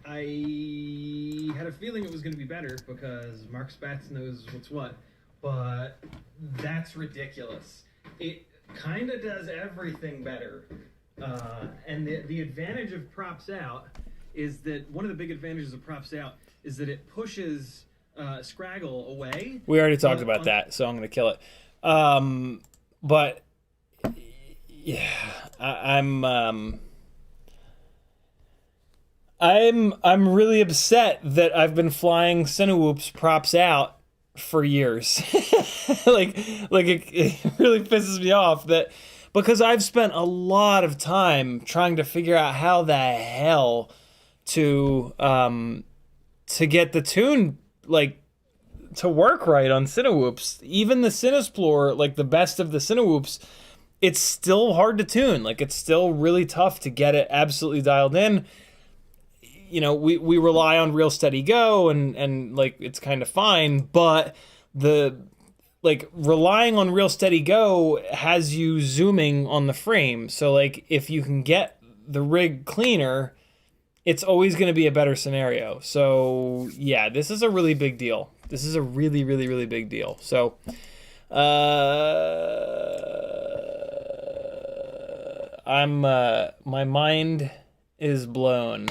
I had a feeling it was going to be better because Mark Spatz knows what's what, but that's ridiculous. It kind of does everything better. And the advantage of Props Out is that one of the big advantages of Props Out is that it pushes Scraggle away. We already talked about that, so I'm going to kill it. But yeah, I'm really upset that I've been flying Cinewhoops Props Out for years. like it really pisses me off that, because I've spent a lot of time trying to figure out how the hell to get the tune to work right on Cinewhoops. Even the Cinesplore, like the best of the Cinewhoops, it's still hard to tune. Like, it's still really tough to get it absolutely dialed in. We rely on Real Steady Go and like it's kind of fine, but relying on Real Steady Go has you zooming on the frame. So like if you can get the rig cleaner, it's always going to be a better scenario. So yeah, this is a really big deal. This is a really, really, really big deal. So my mind is blown.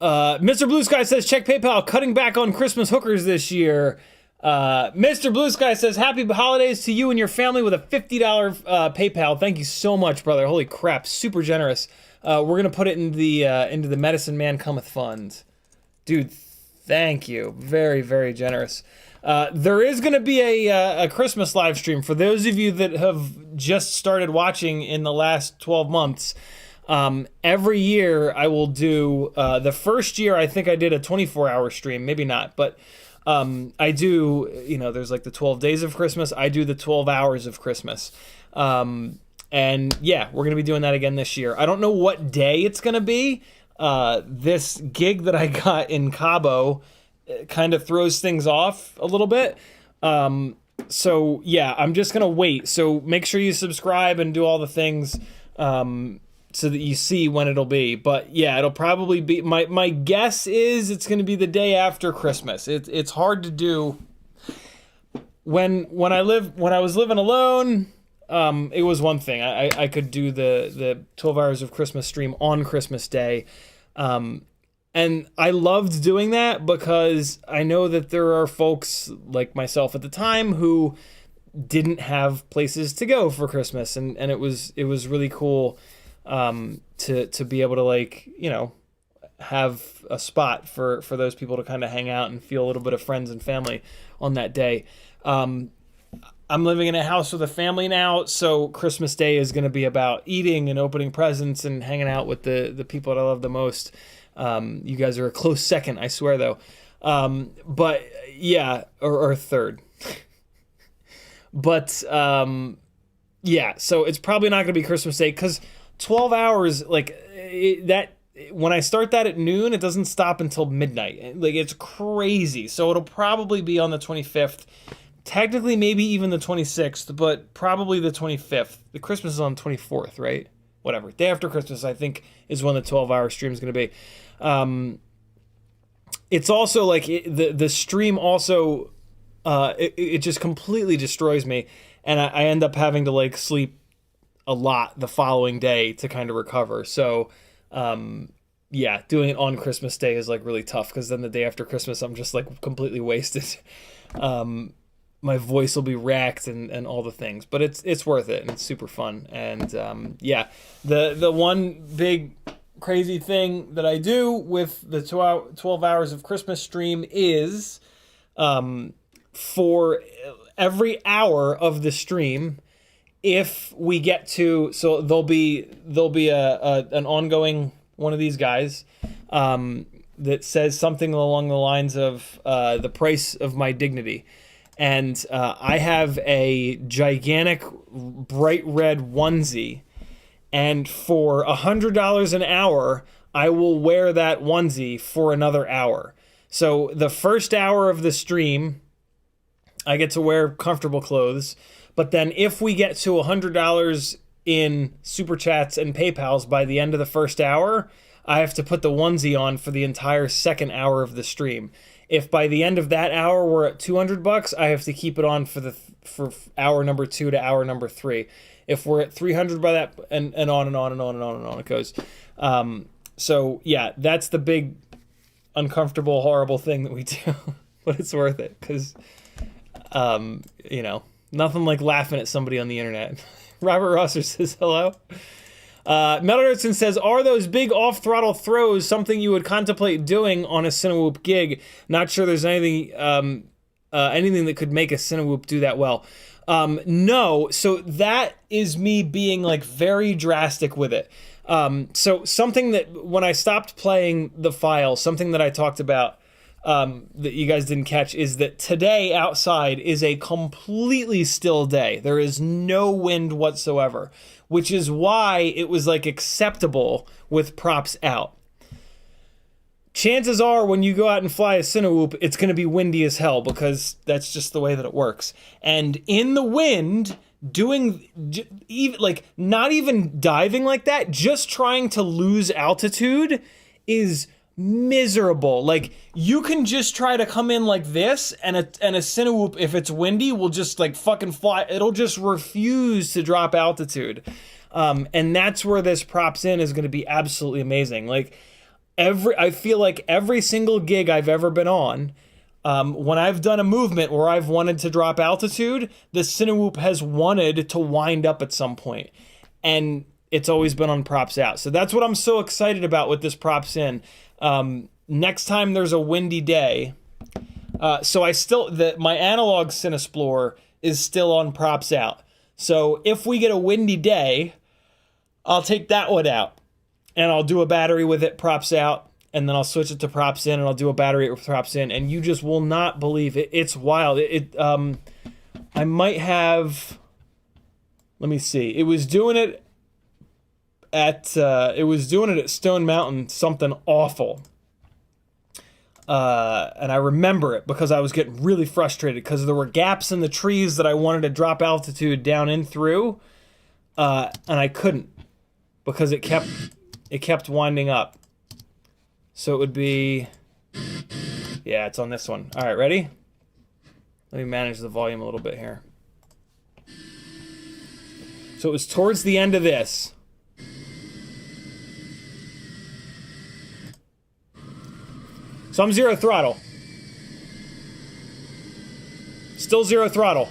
Mr. Blue Sky says, check PayPal, cutting back on Christmas hookers this year. Mr. Blue Sky says, happy holidays to you and your family with a $50 PayPal. Thank you so much, brother. Holy crap, super generous. We're going to put it into the Medicine Man Cometh Fund. Dude, thank you. Very, very generous. There is going to be a Christmas live stream for those of you that have just started watching in the last 12 months. Every year I will do, the first year I think I did a 24-hour stream, maybe not, but I do, there's like the 12 days of Christmas. I do the 12 hours of Christmas. And yeah, we're going to be doing that again this year. I don't know what day it's going to be. This gig that I got in Cabo kind of throws things off a little bit. So yeah, I'm just going to wait. So make sure you subscribe and do all the things so that you see when it'll be. But yeah, it'll probably be, my guess is it's going to be the day after Christmas. It's hard to do. When I was living alone, it was one thing. I could do the 12 hours of Christmas stream on Christmas Day. And I loved doing that because I know that there are folks like myself at the time who didn't have places to go for Christmas. And it was really cool to be able to, like, have a spot for those people to kind of hang out and feel a little bit of friends and family on that day. I'm living in a house with a family now, so Christmas Day is going to be about eating and opening presents and hanging out with the people that I love the most. You guys are a close second, I swear, though. But yeah, or third. But yeah, so it's probably not going to be Christmas Day because 12 hours, like that. When I start that at noon, it doesn't stop until midnight. Like, it's crazy. So it'll probably be on the 25th. Technically, maybe even the 26th, but probably the 25th. The Christmas is on the 24th, right? Whatever. Day after Christmas, I think, is when the 12-hour stream is going to be. It's also like the stream also, it just completely destroys me. And I end up having to, like, sleep a lot the following day to kind of recover. So, yeah, doing it on Christmas Day is, like, really tough because then the day after Christmas, I'm just, like, completely wasted. My voice will be racked and all the things, but it's worth it and it's super fun. And yeah, the one big crazy thing that I do with the 12 hours of Christmas stream is for every hour of the stream, if we get to, so there'll be an ongoing one of these guys that says something along the lines of the price of my dignity. And I have a gigantic bright red onesie, and for $100 an hour, I will wear that onesie for another hour. So the first hour of the stream, I get to wear comfortable clothes. But then if we get to $100 in Super Chats and PayPals by the end of the first hour, I have to put the onesie on for the entire second hour of the stream. If by the end of that hour we're at $200, I have to keep it on for hour number 2 to hour number 3. If we're at 300 by that, and on and on and on and on and on it goes. So yeah, that's the big uncomfortable, horrible thing that we do, but it's worth it because, nothing like laughing at somebody on the internet. Robert Rosser says hello. Metal Richardson says, are those big off-throttle throws something you would contemplate doing on a Cinewhoop gig? Not sure there's anything that could make a Cinewhoop do that well. No, so that is me being, like, very drastic with it. So something that, when I stopped playing the file, something that I talked about that you guys didn't catch is that today outside is a completely still day. There is no wind whatsoever, which is why it was, like, acceptable with props out. Chances are when you go out and fly a Cinewhoop, it's going to be windy as hell because that's just the way that it works. And in the wind, not even diving like that, just trying to lose altitude is miserable. Like, you can just try to come in like this, and a Cinewhoop, if it's windy, will just, like, fucking fly. It'll just refuse to drop altitude. And that's where this Props In is going to be absolutely amazing. Like, I feel like every single gig I've ever been on, when I've done a movement where I've wanted to drop altitude, the Cinewhoop has wanted to wind up at some point. And it's always been on Props Out. So that's what I'm so excited about with this Props In. Next time there's a windy day, so my analog Cinesplore is still on Props Out. So if we get a windy day, I'll take that one out and I'll do a battery with it, Props Out, and then I'll switch it to props in, and I'll do a battery with props in, and you just will not believe it. It's wild. I might have, let me see. It was doing it at Stone Mountain, something awful. And I remember it because I was getting really frustrated because there were gaps in the trees that I wanted to drop altitude down in through, and I couldn't because it kept winding up. So it would be, yeah, it's on this one. All right, ready? Let me manage the volume a little bit here. So it was towards the end of this. So I'm 0 throttle. Still 0 throttle.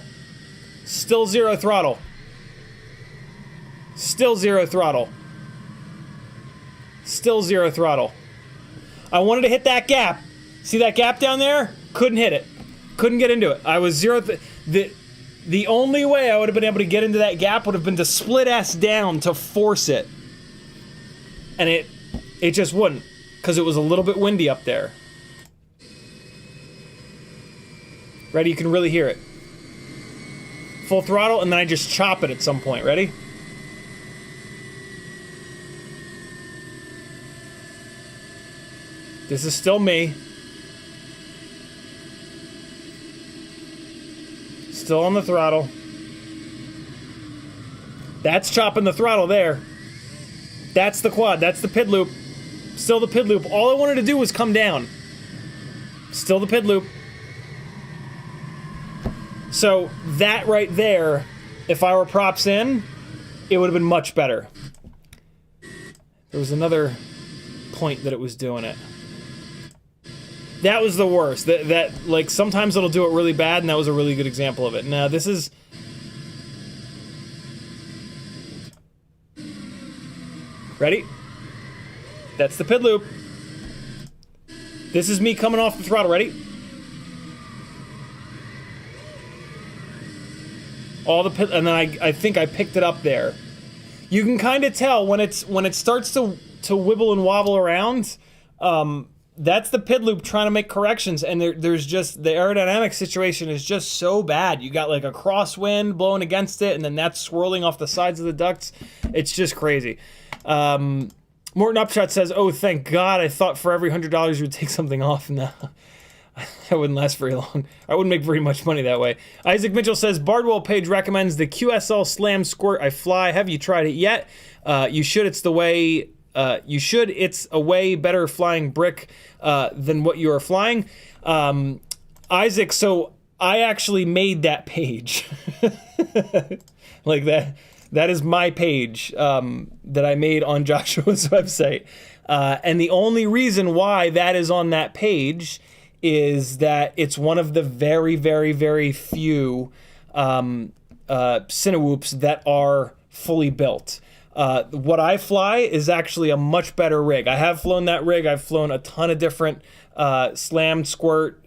Still 0 throttle. Still 0 throttle. Still 0 throttle. I wanted to hit that gap. See that gap down there? Couldn't hit it. Couldn't get into it. I was 0. The only way I would have been able to get into that gap would have been to split S down to force it. And it just wouldn't, because it was a little bit windy up there. Ready? You can really hear it. Full throttle, and then I just chop it at some point. Ready? This is still me. Still on the throttle. That's chopping the throttle there. That's the quad. That's the PID loop. Still the PID loop. All I wanted to do was come down. Still the PID loop. So that right there, if I were props in, it would have been much better. There was another point that it was doing it. That was the worst. That like sometimes it'll do it really bad, and that was a really good example of it. Now this is. Ready? That's the PID loop. This is me coming off the throttle. Ready? All the PID, and then I think I picked it up there. You can kind of tell when it starts to wibble and wobble around. That's the PID loop trying to make corrections, and there's just the aerodynamic situation is just so bad. You got like a crosswind blowing against it, and then that's swirling off the sides of the ducts. It's just crazy. Morton Upshot says, "Oh, thank God! I thought for every $100 you would take something off. No, that wouldn't last very long. I wouldn't make very much money that way." Isaac Mitchell says, "Bardwell Page recommends the QSL Slam Squirt I fly. Have you tried it yet? You should. It's the way." It's a way better flying brick than what you are flying. Isaac, so I actually made that page. Like that. That is my page that I made on Joshua's website. And the only reason why that is on that page is that it's one of the very, very, very few Cinewhoops that are fully built. What I fly is actually a much better rig. I have flown that rig. I've flown a ton of different slam squirt,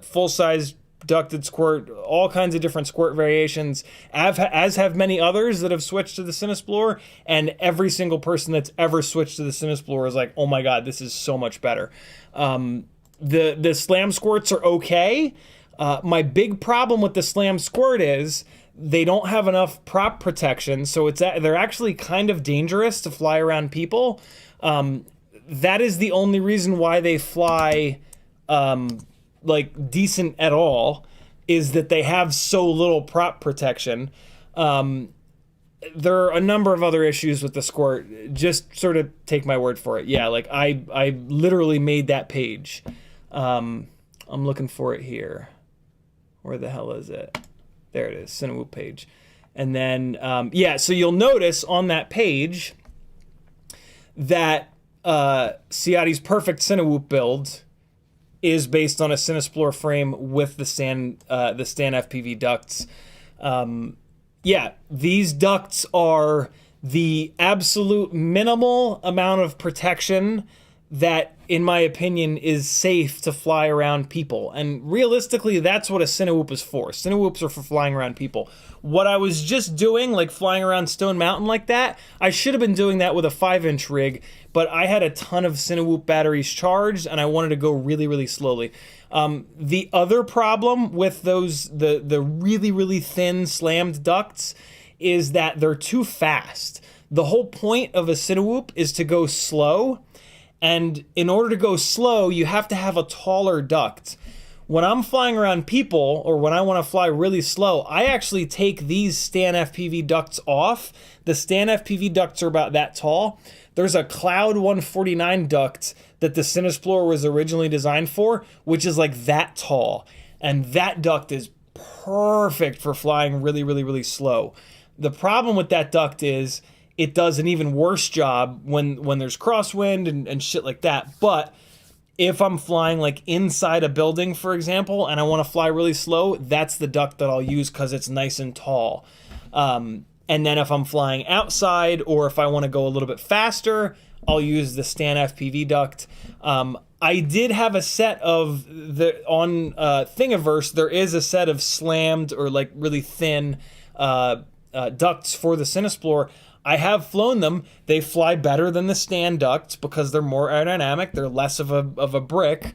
full-size ducted squirt, all kinds of different squirt variations, as have many others that have switched to the Cinesplore, and every single person that's ever switched to the Cinesplore is like, oh my God, this is so much better. The slam squirts are okay. My big problem with the slam squirt is they don't have enough prop protection, so they're actually kind of dangerous to fly around people. That is the only reason why they fly like decent at all, is that they have so little prop protection. There are a number of other issues with the Squirt. Just sort of take my word for it. Yeah, like I literally made that page. I'm looking for it here. Where the hell is it? There it is, Cinewhoop page. And then, yeah, so you'll notice on that page that Ciotti's perfect Cinewhoop build is based on a Cinesplore frame with the Stan FPV ducts. Yeah, these ducts are the absolute minimal amount of protection that, in my opinion, is safe to fly around people. And realistically, that's what a Cinewhoop is for. Cinewhoops are for flying around people. What I was just doing, like flying around Stone Mountain like that, I should have been doing that with a 5-inch rig, but I had a ton of Cinewhoop batteries charged, and I wanted to go really, really slowly. The other problem with the really, really thin slammed ducts is that they're too fast. The whole point of a Cinewhoop is to go slow, and in order to go slow, you have to have a taller duct. When I'm flying around people, or when I want to fly really slow, I actually take these CiottiFPV ducts off. The CiottiFPV ducts are about that tall. There's a Cloud 149 duct that the Cinesplore was originally designed for, which is like that tall. And that duct is perfect for flying really, really, really slow. The problem with that duct is it does an even worse job when there's crosswind and shit like that. But if I'm flying like inside a building, for example, and I want to fly really slow, that's the duct that I'll use because it's nice and tall. And then if I'm flying outside, or if I want to go a little bit faster, I'll use the CiottiFPV duct. I did have a set of on Thingiverse, there is a set of slammed or like really thin ducts for the Cinesplore. I have flown them. They fly better than the stand ducts because they're more aerodynamic. They're less of a brick,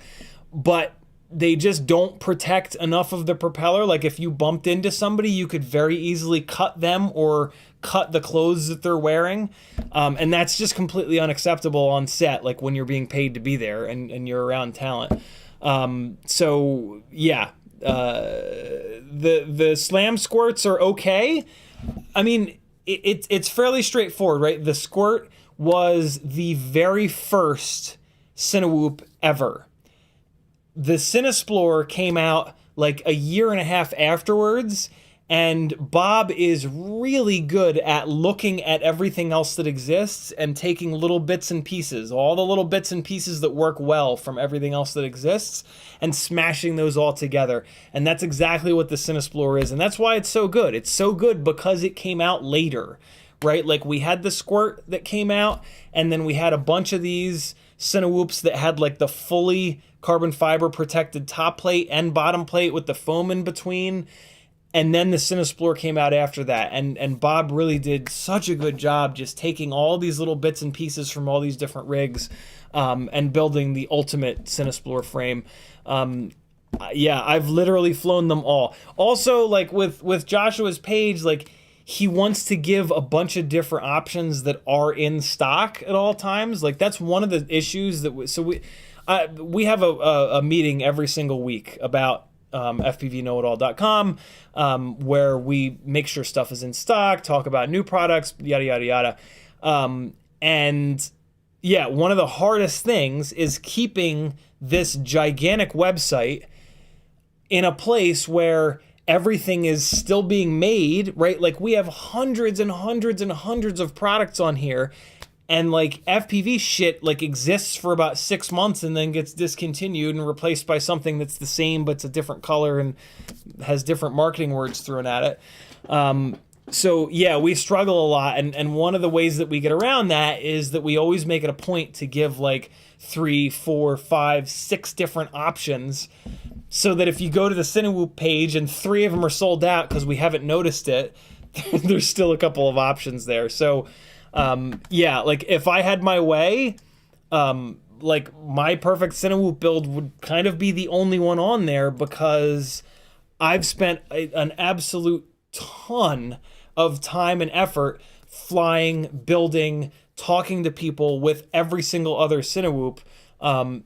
but they just don't protect enough of the propeller. Like if you bumped into somebody, you could very easily cut them or cut the clothes that they're wearing. And that's just completely unacceptable on set, like when you're being paid to be there and you're around talent. So yeah, the slam squirts are okay. I mean, it's fairly straightforward, right? The Squirt was the very first Cinewhoop ever. The Cinesplore came out like a year and a half afterwards, and Bob is really good at looking at everything else that exists and taking little bits and pieces, all the little bits and pieces that work well from everything else that exists, and smashing those all together. And that's exactly what the Cinesplore is, and that's why it's so good. It's so good because it came out later, right? Like we had the Squirt that came out, and then we had a bunch of these Cinewhoops that had like the fully carbon fiber protected top plate and bottom plate with the foam in between. And then the Cinesplore came out after that. And Bob really did such a good job just taking all these little bits and pieces from all these different rigs and building the ultimate Cinesplore frame. Yeah, I've literally flown them all. Also, like with Joshua's page, like he wants to give a bunch of different options that are in stock at all times. Like that's one of the issues that we have a meeting every single week about FPVknowitall.com, where we make sure stuff is in stock, talk about new products, yada, yada, yada. And yeah, one of the hardest things is keeping this gigantic website in a place where everything is still being made, right? Like we have hundreds and hundreds and hundreds of products on here, and like FPV shit like exists for about 6 months and then gets discontinued and replaced by something that's the same but it's a different color and has different marketing words thrown at it. So yeah, we struggle a lot, and one of the ways that we get around that is that we always make it a point to give like 3, 4, 5, 6 different options, so that if you go to the Cinewhoop page and 3 of them are sold out because we haven't noticed it, there's still a couple of options there. So yeah, like if I had my way, like my perfect Cinewhoop build would kind of be the only one on there, because I've spent an absolute ton of time and effort flying, building, talking to people with every single other Cinewhoop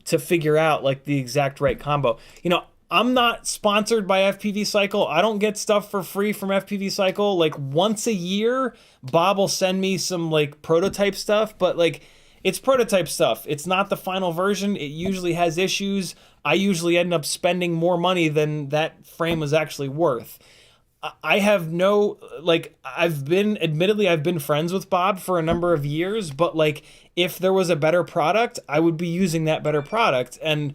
to figure out like the exact right combo. You know, I'm not sponsored by FPV Cycle. I don't get stuff for free from FPV Cycle. Like once a year, Bob will send me some like prototype stuff, but like it's prototype stuff. It's not the final version. It usually has issues. I usually end up spending more money than that frame was actually worth. I have no, like, I've been friends with Bob for a number of years, but like if there was a better product, I would be using that better product. And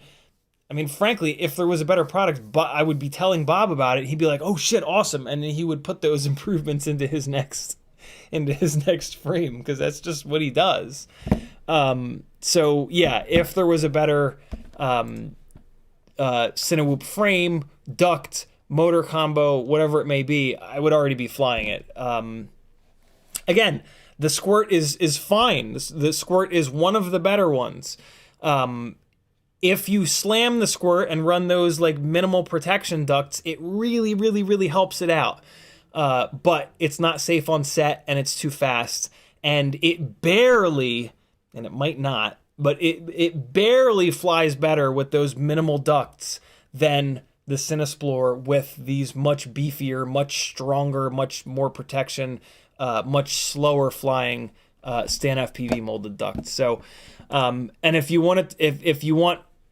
I mean, frankly, if there was a better product, but I would be telling Bob about it, he'd be like, "Oh shit, awesome!" And then he would put those improvements into his next frame, because that's just what he does. So yeah, if there was a better Cinewhoop frame, duct, motor combo, whatever it may be, I would already be flying it. Again, the Squirt is fine. The Squirt is one of the better ones. If you slam the Squirt and run those like minimal protection ducts, it really, really, really helps it out. But it's not safe on set, and it's too fast, and it barely, and it might not, but it barely flies better with those minimal ducts than the Cinesplore with these much beefier, much stronger, much more protection, much slower flying CiottiFPV molded ducts. So, and if you want it,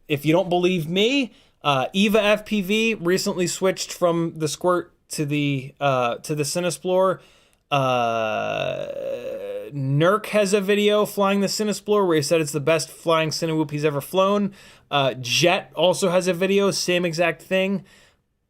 if you don't believe me, Eva FPV recently switched from the Squirt to the Cinesplore. Nurk has a video flying the Cinesplore where he said it's the best flying Cinewhoop he's ever flown. Jet also has a video, same exact thing.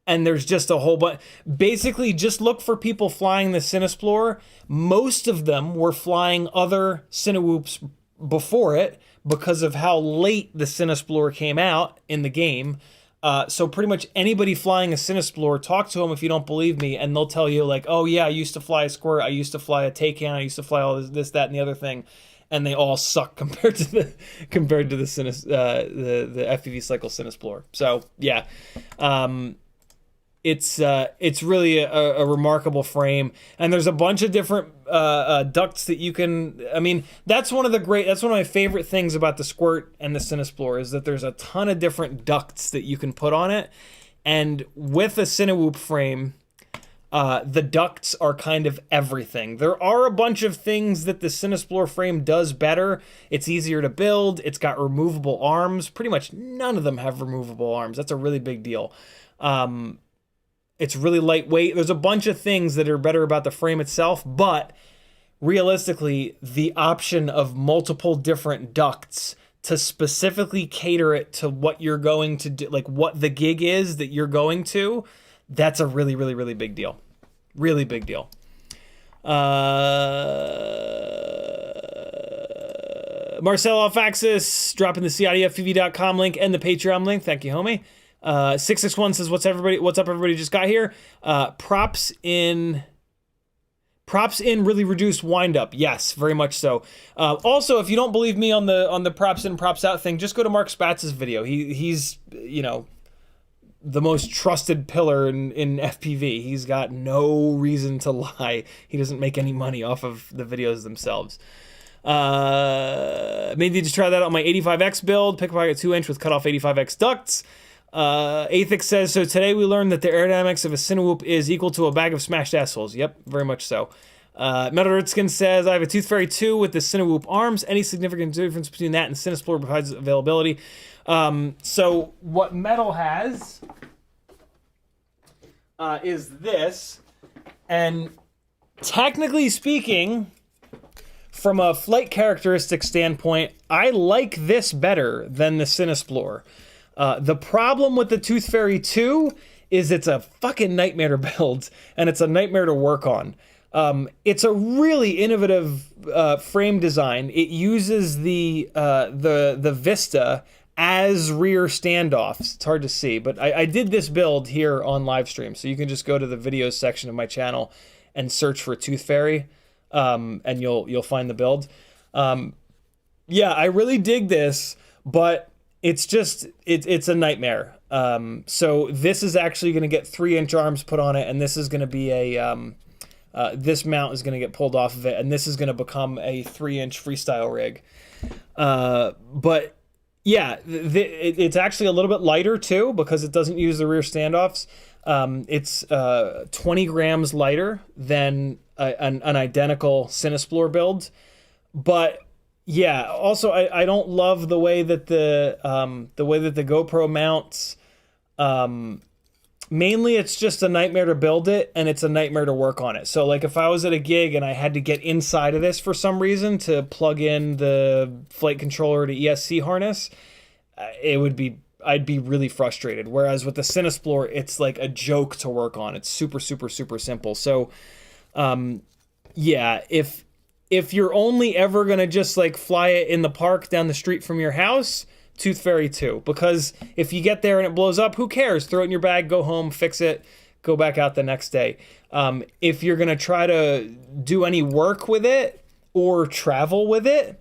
And there's just a whole bunch. Basically, just look for people flying the Cinesplore. Most of them were flying other Cinewhoops before it because of how late the Cinesplore came out in the game. So pretty much anybody flying a Cinesplore, talk to them if you don't believe me, and they'll tell you like, oh yeah, I used to fly a Squirt, I used to fly a Taycan, I used to fly all this, that, and the other thing, and they all suck compared to the the FPV cycle Cinesplore. So yeah, it's really a remarkable frame, and there's a bunch of different ducts that you can. I mean, that's one of my favorite things about the Squirt and the Cinesplore is that there's a ton of different ducts that you can put on it, and with a Cinewhoop frame, the ducts are kind of everything. There are a bunch of things that the Cinesplore frame does better. It's easier to build. It's got removable arms. Pretty much none of them have removable arms. That's a really big deal. It's really lightweight. There's a bunch of things that are better about the frame itself, but realistically, the option of multiple different ducts to specifically cater it to what you're going to do, like what the gig is that you're going to, that's a really, really, really big deal. Really big deal. Marcel Alfaxis dropping the CiottiFPV.com link and the Patreon link. Thank you, homie. 661 says, what's up, everybody just got here? Props in really reduced wind up. Yes, very much so. Also, if you don't believe me on the props in, props out thing, just go to Mark Spatz's video. He's, you know, the most trusted pillar in FPV. He's got no reason to lie. He doesn't make any money off of the videos themselves. Maybe just try that out on my 85X build. Pickpocket 2-inch with cutoff 85X ducts. Athix says, so today we learned that the aerodynamics of a Cinewhoop is equal to a bag of smashed assholes. Yep, very much so. Metal Redskin says, I have a Toothfairy 2 with the Cinewhoop arms. Any significant difference between that and Cinesplore provides availability? So what Metal has is this, and technically speaking, from a flight characteristic standpoint, I like this better than the Cinesplore. The problem with the Toothfairy 2 is it's a fucking nightmare to build, and it's a nightmare to work on. It's a really innovative frame design. It uses the Vista as rear standoffs. It's hard to see, but I did this build here on live stream, so you can just go to the videos section of my channel and search for Toothfairy, and you'll find the build. Yeah, I really dig this, but it's just, it's a nightmare. So this is actually going to get 3-inch arms put on it, and this is going to be a, this mount is going to get pulled off of it, and this is going to become a 3-inch freestyle rig. But yeah, it's actually a little bit lighter too, because it doesn't use the rear standoffs. It's 20 grams lighter than an identical Cinesplore build. But yeah, also I don't love the way that the GoPro mounts. Mainly it's just a nightmare to build it, and it's a nightmare to work on it. So like if I was at a gig and I had to get inside of this for some reason to plug in the flight controller to ESC harness, I'd be really frustrated. Whereas with the Cinesplore, it's like a joke to work on. It's super, super, super simple. So yeah, if If you're only ever gonna just like fly it in the park down the street from your house, Toothfairy 2. Because if you get there and it blows up, who cares? Throw it in your bag, go home, fix it, go back out the next day. If you're gonna try to do any work with it or travel with it,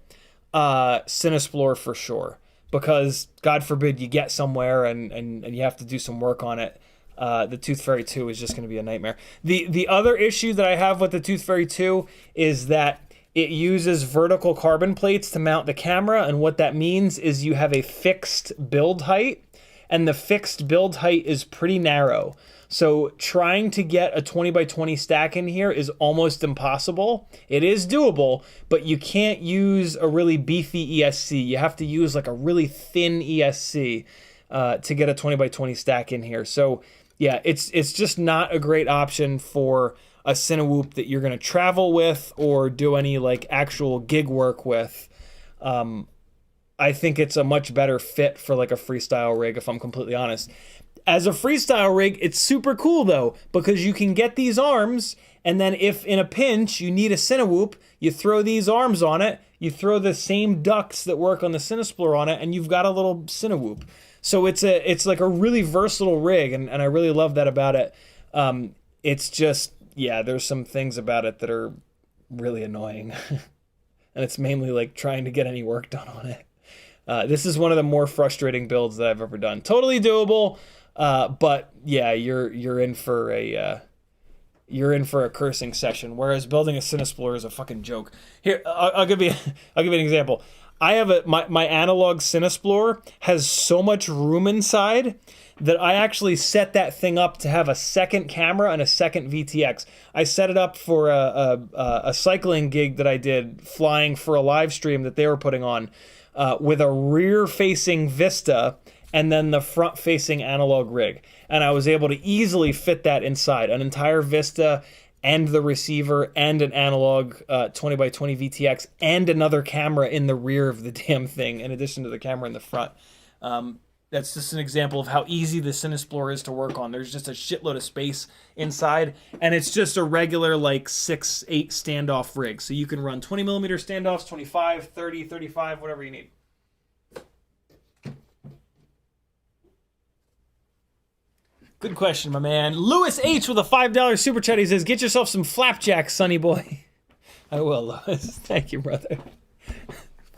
Cinesplore for sure. Because God forbid you get somewhere and you have to do some work on it. The Toothfairy 2 is just going to be a nightmare. The other issue that I have with the Toothfairy 2 is that it uses vertical carbon plates to mount the camera, and what that means is you have a fixed build height, and the fixed build height is pretty narrow. So trying to get a 20 by 20 stack in here is almost impossible. It is doable, but you can't use a really beefy ESC. You have to use like a really thin ESC to get a 20 by 20 stack in here. So yeah, it's just not a great option for a Cinewhoop that you're going to travel with or do any like actual gig work with. I think it's a much better fit for like a freestyle rig, if I'm completely honest. As a freestyle rig, it's super cool though, because you can get these arms, and then if in a pinch you need a Cinewhoop, you throw these arms on it, you throw the same ducts that work on the Cinesplore on it, and you've got a little Cinewhoop. So it's like a really versatile rig, and I really love that about it. It's just, yeah, there's some things about it that are really annoying. And it's mainly like trying to get any work done on it. This is one of the more frustrating builds that I've ever done. Totally doable, but yeah, you're in for a cursing session. Whereas building a Cinesplore is a fucking joke. Here, I'll give you an example. I have my analog Cinesplore has so much room inside that I actually set that thing up to have a second camera and a second VTX. I set it up for a cycling gig that I did, flying for a live stream that they were putting on, with a rear-facing Vista and then the front-facing analog rig. And I was able to easily fit that inside, an entire Vista and the receiver and an analog 20 by 20 VTX and another camera in the rear of the damn thing, in addition to the camera in the front. That's just an example of how easy the Cinesplore is to work on. There's just a shitload of space inside, and it's just a regular like 6/8 standoff rig. So you can run 20 millimeter standoffs, 25, 30, 35, whatever you need. Good question, my man. Lewis H with a $5 super chat. He says, "Get yourself some flapjacks, sonny boy." I will, Lewis. Thank you, brother.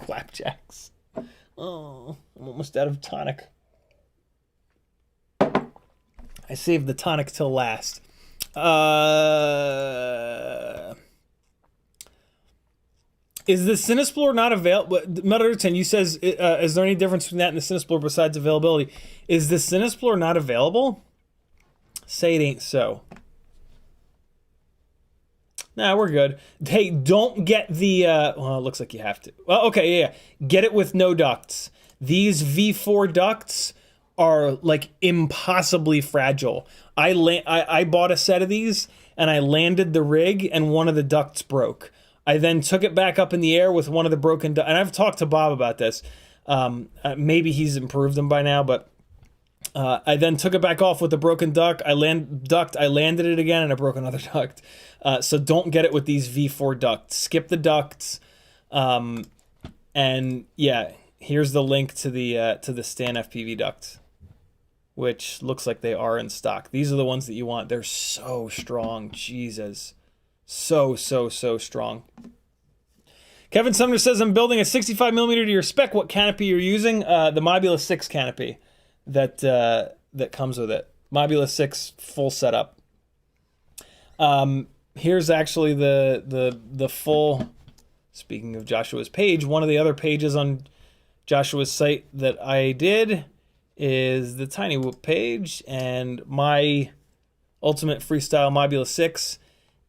Flapjacks. Oh, I'm almost out of tonic. I saved the tonic till last. Is the Cinesplore not available? Metal10, you says, is there any difference between that and the Cinesplore besides availability? Is the Cinesplore not available? Say it ain't so. Nah, we're good. Hey, don't get the, well, it looks like you have to. Well, okay, yeah. Get it with no ducts. These V4 ducts are, like, impossibly fragile. I bought a set of these, and I landed the rig, and one of the ducts broke. I then took it back up in the air with one of the broken ducts, and I've talked to Bob about this. Maybe he's improved them by now, but I then took it back off with the broken duct. I landed it again, and I broke another duct. So don't get it with these V4 ducts. Skip the ducts. And yeah, here's the link to the CiottiFPV ducts, which looks like they are in stock. These are the ones that you want. They're so strong. Jesus. So strong. Kevin Sumner says, "I'm building a 65mm to your spec. What canopy you're using?" The Mobula 6 canopy that comes with it. Mobula 6 full setup. Here's actually the full, speaking of Joshua's page, one of the other pages on Joshua's site that I did is the Tinywhoop page, and my Ultimate Freestyle Mobula 6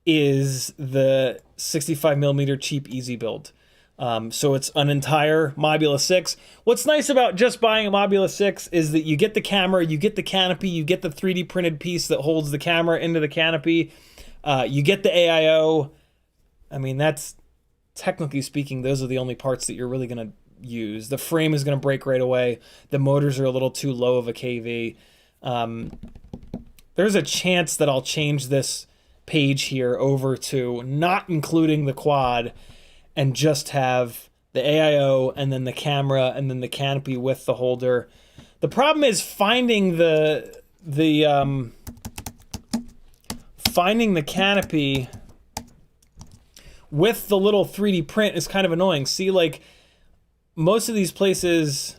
is the 65mm cheap easy build. So it's an entire Mobula 6. What's nice about just buying a Mobula 6 is that you get the camera, you get the canopy, you get the 3D printed piece that holds the camera into the canopy, you get the AIO. I mean, that's, technically speaking, those are the only parts that you're really going to use. The frame is going to break right away. The motors are a little too low of a KV. There's a chance that I'll change this page here over to not including the quad and just have the AIO and then the camera and then the canopy with the holder. The problem is finding the canopy with the little 3D print is kind of annoying. See, like most of these places,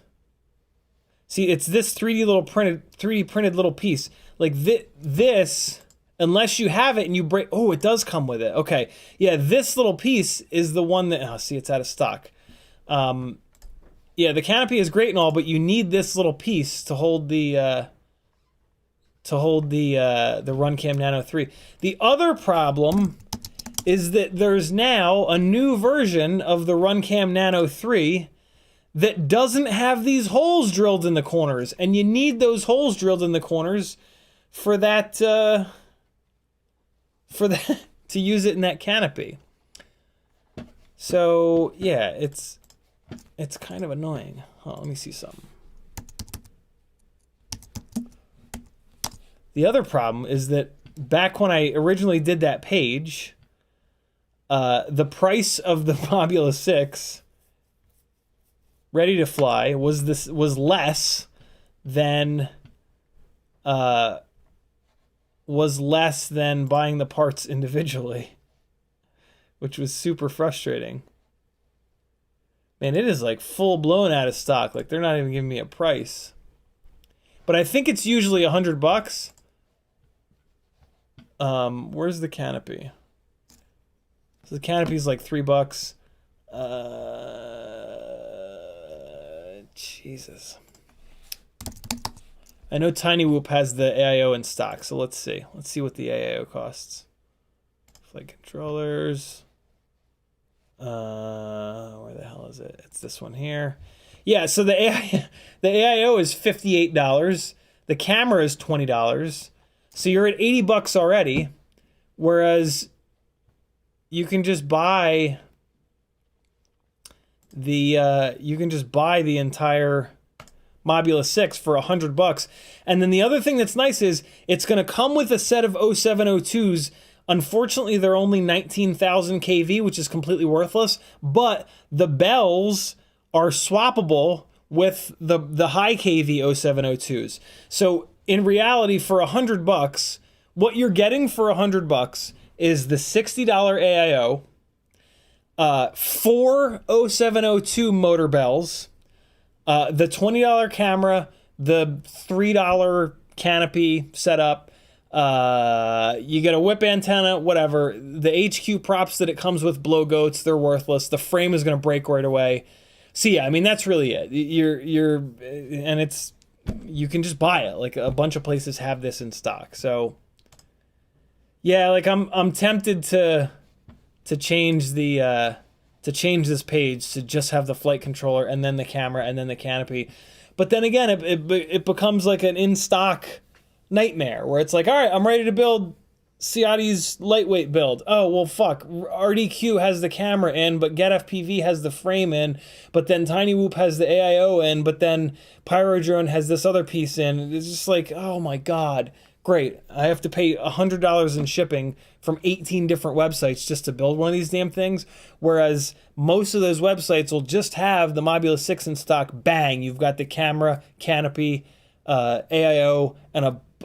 see, it's this 3D printed little piece. Like this, unless you have it and you break, oh, it does come with it. Okay, yeah, this little piece is the one that, oh, see, it's out of stock. Yeah, the canopy is great and all, but you need this little piece to hold the Runcam Nano 3. The other problem is that there's now a new version of the Runcam Nano 3 that doesn't have these holes drilled in the corners, and you need those holes drilled in the corners for that to use it in that canopy. So yeah, it's kind of annoying. Oh, let me see something. The other problem is that back when I originally did that page, the price of the Mobula 6 ready to fly was less than buying the parts individually, which was super frustrating. Man, it is like full blown out of stock. Like they're not even giving me a price. But I think it's usually $100. Where's the canopy? So the canopy's like $3. Jesus. I know Tinywhoop has the AIO in stock, so let's see. Let's see what the AIO costs. Flight controllers. Where the hell is it? It's this one here. Yeah, so the AIO is $58. The camera is $20. So you're at $80 already, whereas you can just buy the entire Mobula 6 for $100. And then the other thing that's nice is it's going to come with a set of 0702s. Unfortunately, they're only 19,000 kV, which is completely worthless, but the bells are swappable with the high kV 0702s. So in reality, for $100, what you're getting for $100 is the $60 AIO, 4 0702 motor bells, the $20 camera, the $3 canopy setup. You get a whip antenna, whatever. The HQ props that it comes with blow goats, they're worthless. The frame is going to break right away. So yeah, I mean that's really it. You can just buy it. Like a bunch of places have this in stock. So yeah, like I'm tempted to change this page to just have the flight controller and then the camera and then the canopy. But then again, it becomes like an in-stock nightmare where it's like, all right, I'm ready to build Ciotti's lightweight build. Oh, well, fuck. RDQ has the camera in, but CiottiFPV has the frame in, but then Tinywhoop has the AIO in, but then Pyrodrone has this other piece in. It's just like, oh my God. Great. I have to pay $100 in shipping from 18 different websites just to build one of these damn things. Whereas most of those websites will just have the Mobula 6 in stock. Bang. You've got the camera, canopy, AIO,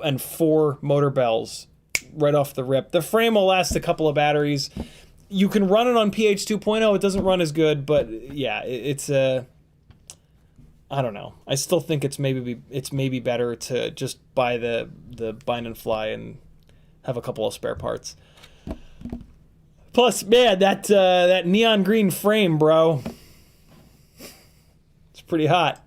and 4 motor bells right off the rip. The frame will last a couple of batteries. You can run it on PH 2.0. It doesn't run as good, but yeah, it's I don't know. I still think it's maybe better to just buy the bind and fly and have a couple of spare parts. Plus, man, that neon green frame, bro. It's pretty hot.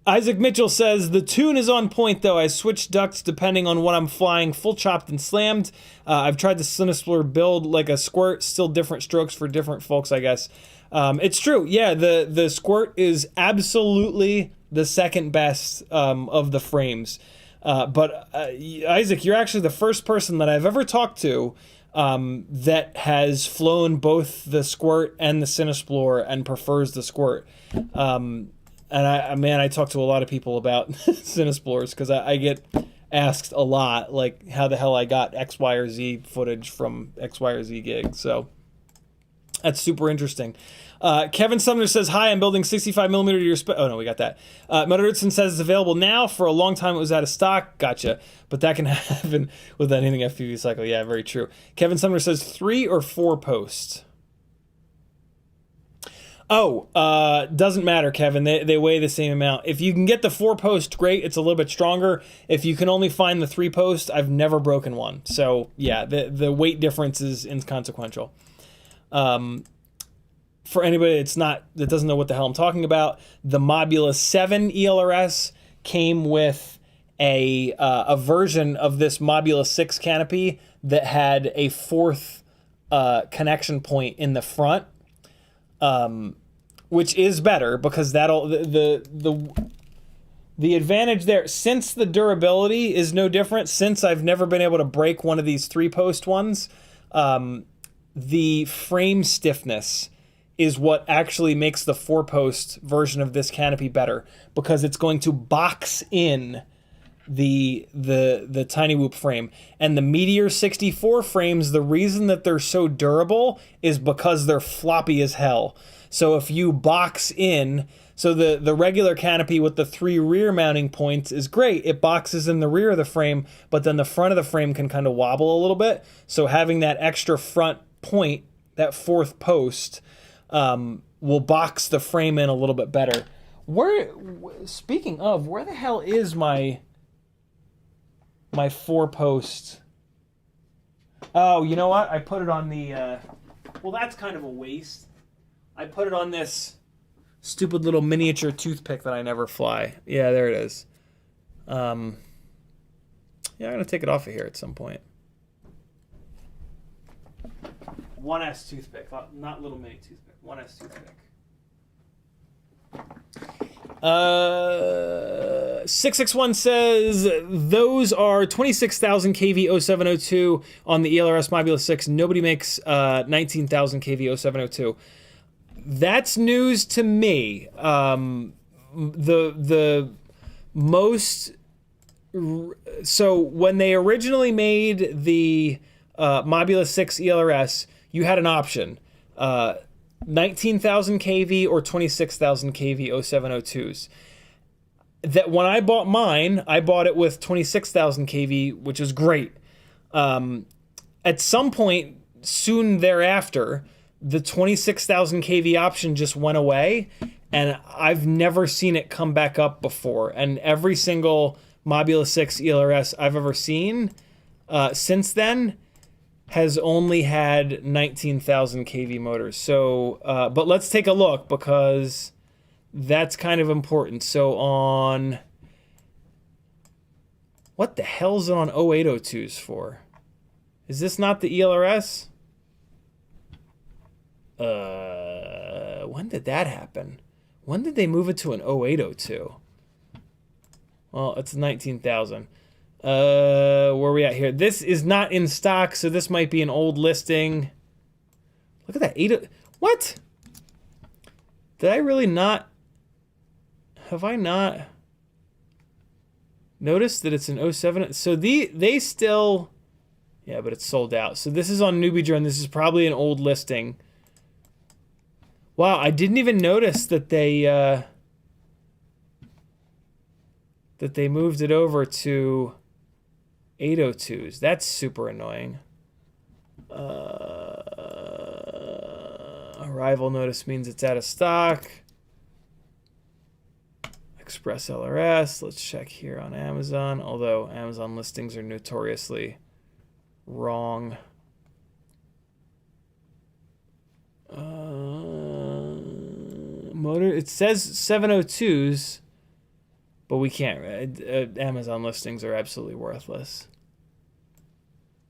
Isaac Mitchell says, the tune is on point, though. I switch ducts depending on what I'm flying, full chopped and slammed. I've tried the Cinesplore build like a Squirt, still different strokes for different folks, I guess. It's true. Yeah, the Squirt is absolutely the second best of the frames. But Isaac, you're actually the first person that I've ever talked to that has flown both the Squirt and the Cinesplore and prefers the Squirt. And I talk to a lot of people about Cinesplores because I get asked a lot, like how the hell I got X, Y, or Z footage from X, Y, or Z gigs. So That's super interesting. Kevin Sumner says, hi, I'm building 65 millimeter to your oh no, we got that. Mutterson says it's available now. For a long time it was out of stock. Gotcha. But that can happen with anything FPV cycle. Yeah, very true. Kevin Sumner says 3 or 4 posts. Oh, doesn't matter, Kevin. They weigh the same amount. If you can get the 4 post, great. It's a little bit stronger. If you can only find the 3 post, I've never broken one. So yeah, the weight difference is inconsequential. For anybody that doesn't know what the hell I'm talking about, the Mobula 7 ELRS came with a version of this Mobula 6 canopy that had a 4th connection point in the front. Which is better because that'll the advantage there, since the durability is no different, since I've never been able to break one of these 3-post ones, the frame stiffness is what actually makes the 4-post version of this canopy better, because it's going to box in the Tinywhoop frame. And the Meteor 64 frames, the reason that they're so durable is because they're floppy as hell. So if you box in, so the regular canopy with the 3 rear mounting points is great. It boxes in the rear of the frame, but then the front of the frame can kind of wobble a little bit. So having that extra front point, that 4th post, will box the frame in a little bit better. Speaking of, where the hell is my 4-post? Oh, you know what? I put it on the, well, that's kind of a waste. I put it on this stupid little miniature toothpick that I never fly. Yeah, there it is. Yeah, I'm going to take it off of here at some point. 1S toothpick, not little mini toothpick. 1S toothpick. 661 says those are 26,000 kV 0702 on the ELRS Mobula 6. Nobody makes 19,000 kV 0702. That's news to me. The most, so when they originally made the Mobula 6 ELRS, you had an option. 19,000 kV or 26,000 kV 0702s. That when I bought mine, I bought it with 26,000 kV, which is great. At some point soon thereafter, the 26,000 kV option just went away, and I've never seen it come back up before. And every single Mobula 6 ELRS I've ever seen since then has only had 19,000 kV motors. So, but let's take a look, because that's kind of important. So on, what the hell's it on 0802s for? Is this not the ELRS? When did that happen? When did they move it to an 0802? Well, it's 19,000. Where are we at here? This is not in stock, so this might be an old listing. Look at that. What? Did I really not? Have I not noticed that it's an 07? So they still, yeah, but it's sold out. So this is on Newbie Drone. This is probably an old listing. Wow, I didn't even notice that they moved it over to 802s. That's super annoying. Arrival notice means it's out of stock. Express LRS. Let's check here on Amazon, although Amazon listings are notoriously wrong. Motor, it says 702s, but we can't. Amazon listings are absolutely worthless.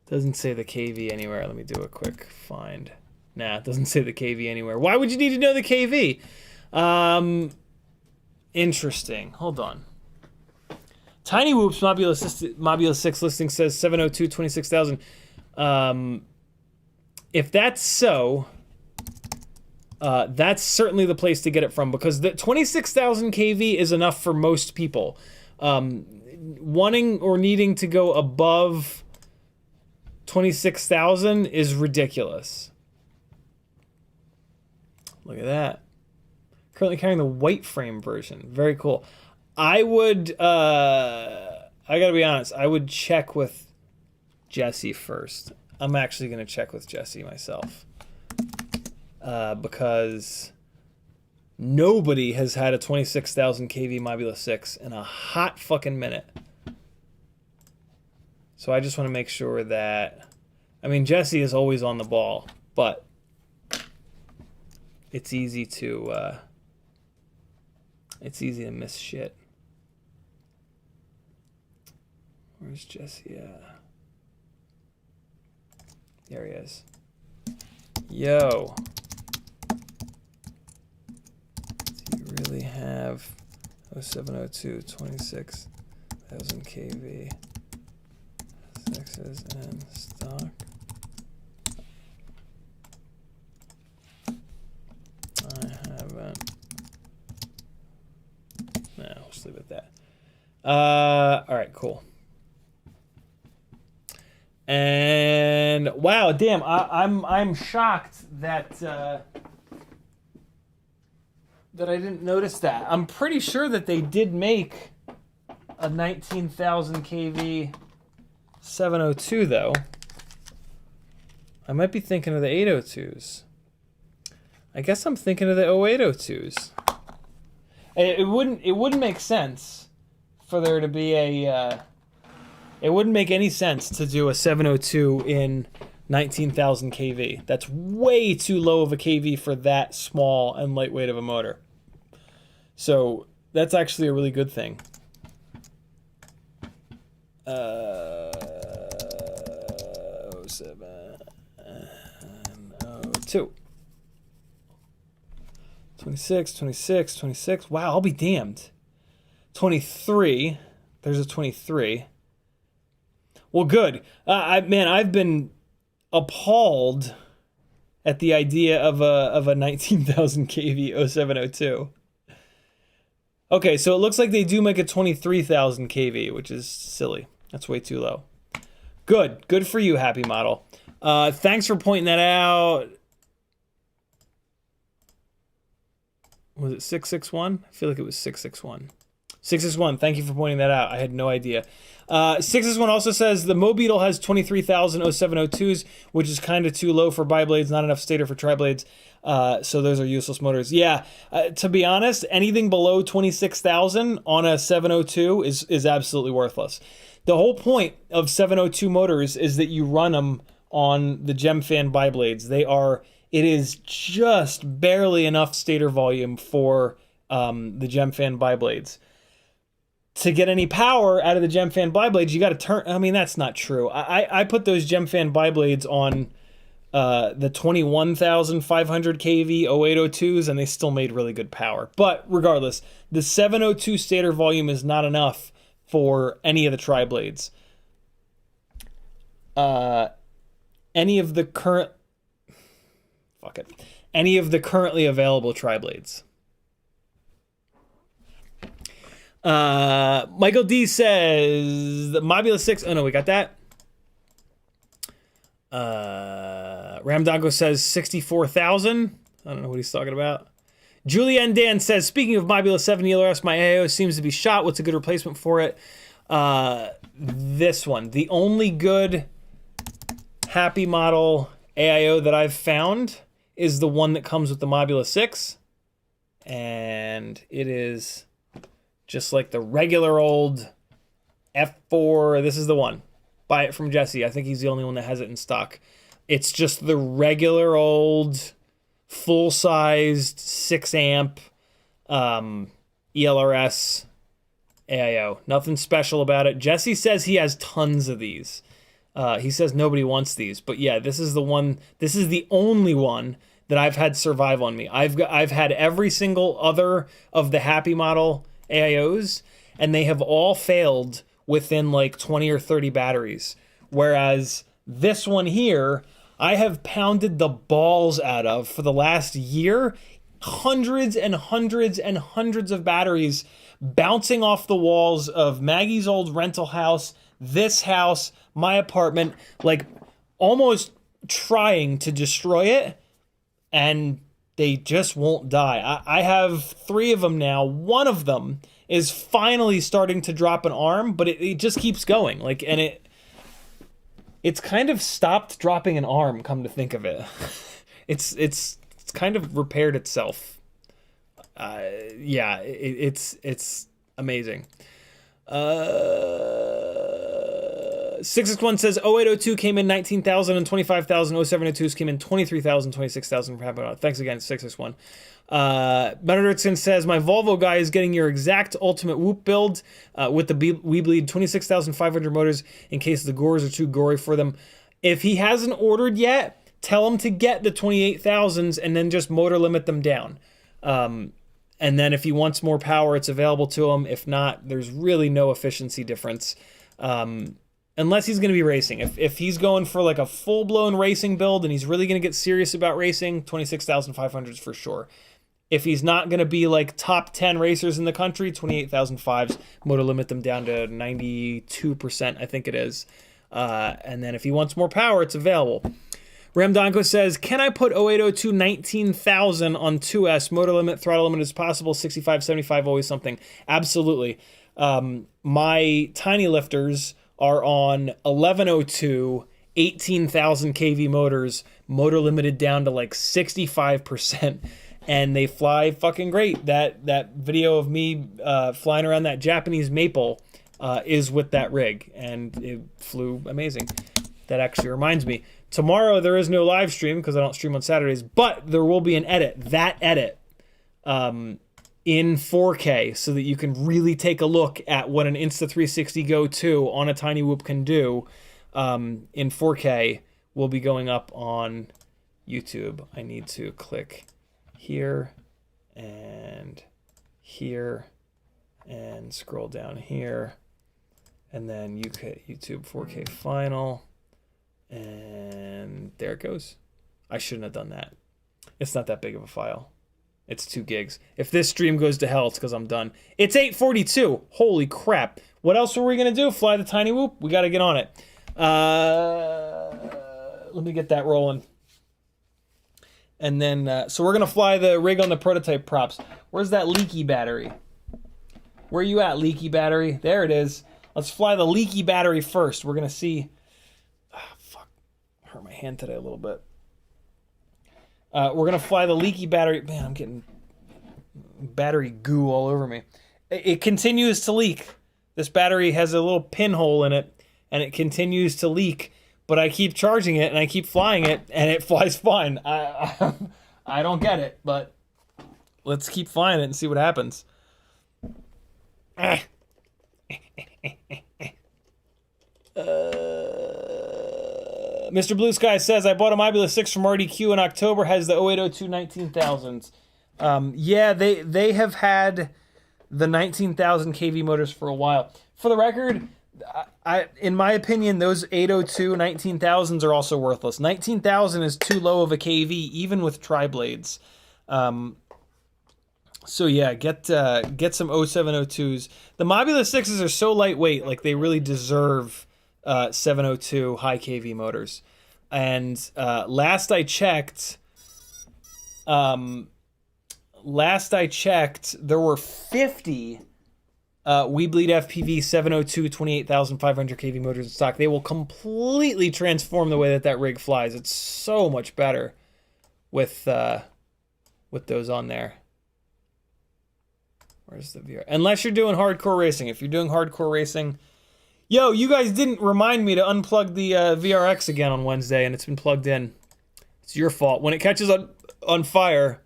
Doesn't say the KV anywhere. Let me do a quick find. Nah, it doesn't say the KV anywhere. Why would you need to know the KV? Interesting. Hold on. Tinywhoop's Mobula 6 listing says 702, 26,000. If that's so, that's certainly the place to get it from, because the 26,000 kV is enough for most people. Wanting or needing to go above 26,000 is ridiculous. Look at that. Currently carrying the white frame version. Very cool. I would, I gotta be honest, I would check with Jesse first. I'm actually gonna check with Jesse myself. Because nobody has had a 26,000 kV Mobula 6 in a hot fucking minute. So I just want to make sure that, I mean, Jesse is always on the ball, but it's easy to miss shit. Where's Jesse at? There he is. Yo. Do you really have 0702 26,000 kV? Sixes in stock. I haven't. No, we'll just leave it at that. All right, cool. And wow, damn, I'm shocked that that I didn't notice that. I'm pretty sure that they did make a 19,000 kV 702 though. I might be thinking of the 802s. I guess I'm thinking of the 0802s. It wouldn't make sense for there to be a it wouldn't make any sense to do a 702 in 19,000 kV. That's way too low of a kV for that small and lightweight of a motor. So that's actually a really good thing. 07 and 02. 26, 26, 26. Wow, I'll be damned. 23. There's a 23. Well, good. Man, I've been appalled at the idea of a 19,000 kV 0702. Okay, so it looks like they do make a 23,000 kV, which is silly. That's way too low. Good. Good for you, Happy Model. Thanks for pointing that out. Was it 661? I feel like it was 661. 661, thank you for pointing that out. I had no idea. 661 also says the Mobeetle has 23,000 0702s, which is kind of too low for biblades, not enough stator for tri-blades. So those are useless motors. Yeah, to be honest, anything below 26,000 on a 702 is absolutely worthless. The whole point of 702 motors is that you run them on the GemFan biblades. It is just barely enough stator volume for the GemFan biblades. To get any power out of the GemFan biblades, you got to turn. I mean, that's not true. I put those GemFan biblades on the 21,500 kV 0802s, and they still made really good power. But regardless, the 702 stator volume is not enough for any of the tri-blades. Any of the currently available tri-blades. Michael D says the Mobula 6. Oh no, we got that. Ramdongo says 64,000. I don't know what he's talking about. Julianne Dan says, speaking of Mobula 7 ELRS, my AIO seems to be shot. What's a good replacement for it? This one. The only good Happy Model AIO that I've found is the one that comes with the Mobula 6. And it is just like the regular old F4. This is the one. Buy it from Jesse. I think he's the only one that has it in stock. It's just the regular old full-sized 6-amp ELRS AIO. Nothing special about it. Jesse says he has tons of these. He says nobody wants these. But yeah, this is the one. This is the only one that I've had survive on me. I've had every single other of the Happy Model AIOs, and they have all failed within like 20 or 30 batteries. Whereas this one here, I have pounded the balls out of for the last year. Hundreds and hundreds and hundreds of batteries bouncing off the walls of Maggie's old rental house, this house, my apartment, like almost trying to destroy it. And they just won't die. I have 3 of them now. One of them is finally starting to drop an arm, but it just keeps going. Like, and it's kind of stopped dropping an arm, come to think of it. It's kind of repaired itself. Yeah, it's amazing. 661 says 0802 came in 19,000 and 25,000. 0702s came in 23,000, 26,000 for having on. Thanks again, 661. Benedictson says my Volvo guy is getting your exact ultimate whoop build with the Weebleed 26,500 motors in case the gores are too gory for them. If he hasn't ordered yet, tell him to get the 28,000s and then just motor limit them down. And then if he wants more power, it's available to him. If not, there's really no efficiency difference. Unless he's going to be racing. If he's going for like a full-blown racing build and he's really going to get serious about racing, 26,500s for sure. If he's not going to be like top 10 racers in the country, 28,005s, motor limit them down to 92%, I think it is. And then if he wants more power, it's available. Ramdonko says, can I put 0802 19,000 on 2S? Motor limit, throttle limit as possible, 65, 75, always something. Absolutely. My tiny lifters are on 1102, 18,000 kV motors, motor limited down to like 65%, and they fly fucking great. That video of me flying around that Japanese maple is with that rig, and it flew amazing. That actually reminds me, tomorrow there is no live stream because I don't stream on Saturdays, but there will be an edit. That edit in 4K so that you can really take a look at what an Insta360 Go 2 on a Tinywhoop can do in 4K will be going up on YouTube. I need to click here and scroll down here, and then YouTube 4K final, and there it goes. I shouldn't have done that. It's not that big of a file. It's 2 gigs. If this stream goes to hell, it's because I'm done. It's 8:42. Holy crap. What else were we going to do? Fly the Tinywhoop? We got to get on it. Let me get that rolling. And then, so we're going to fly the rig on the prototype props. Where's that leaky battery? Where you at, leaky battery? There it is. Let's fly the leaky battery first. We're going to see... Oh, fuck. Hurt my hand today a little bit. We're going to fly the leaky battery. Man, I'm getting battery goo all over me. It continues to leak. This battery has a little pinhole in it, and it continues to leak. But I keep charging it, and I keep flying it, and it flies fine. I don't get it, but let's keep flying it and see what happens. Mr. Blue Sky says, I bought a Mobula 6 from RDQ in October, has the 0802 19,000s. Yeah, they have had the 19,000 kV motors for a while. For the record, in my opinion, those 802 19,000s are also worthless. 19,000 is too low of a kV, even with tri-blades. So yeah, get some 0702s. The Mobula 6s are so lightweight, like they really deserve 702 high kV motors. And last I checked, there were 50 Weebleed FPV 702 28,500 kV motors in stock. They will completely transform the way that rig flies. It's so much better with those on there. Where's the VR? Unless you're doing hardcore racing. If you're doing hardcore racing... Yo, you guys didn't remind me to unplug the VRX again on Wednesday, and it's been plugged in. It's your fault. When it catches on fire,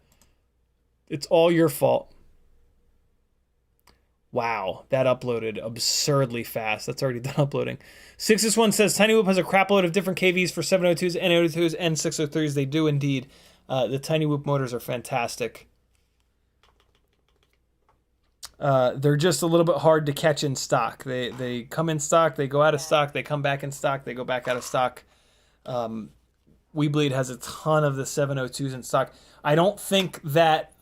it's all your fault. Wow, that uploaded absurdly fast. That's already done uploading. 661 says, Tinywhoop has a crapload of different KVs for 702s, N802s, and 603s. They do indeed. The Tinywhoop motors are fantastic. They're just a little bit hard to catch in stock. They come in stock, they go out of stock, they come back in stock, they go back out of stock. Weebleed has a ton of the 702s in stock. I don't think that,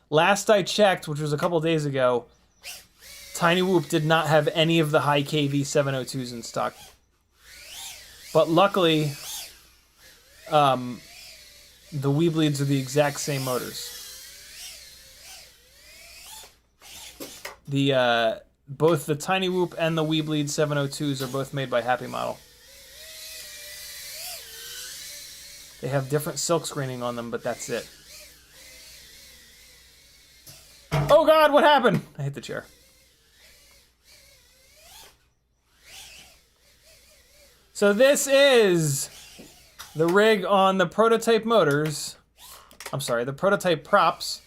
last I checked, which was a couple days ago, Tinywhoop did not have any of the high KV 702s in stock. But luckily, the Weebleeds are the exact same motors. The both the Tinywhoop and the Weebleed 702s are both made by Happy Model. They have different silk screening on them, but that's it. Oh God, what happened? I hit the chair. So this is the rig on the prototype motors. I'm sorry, the prototype props.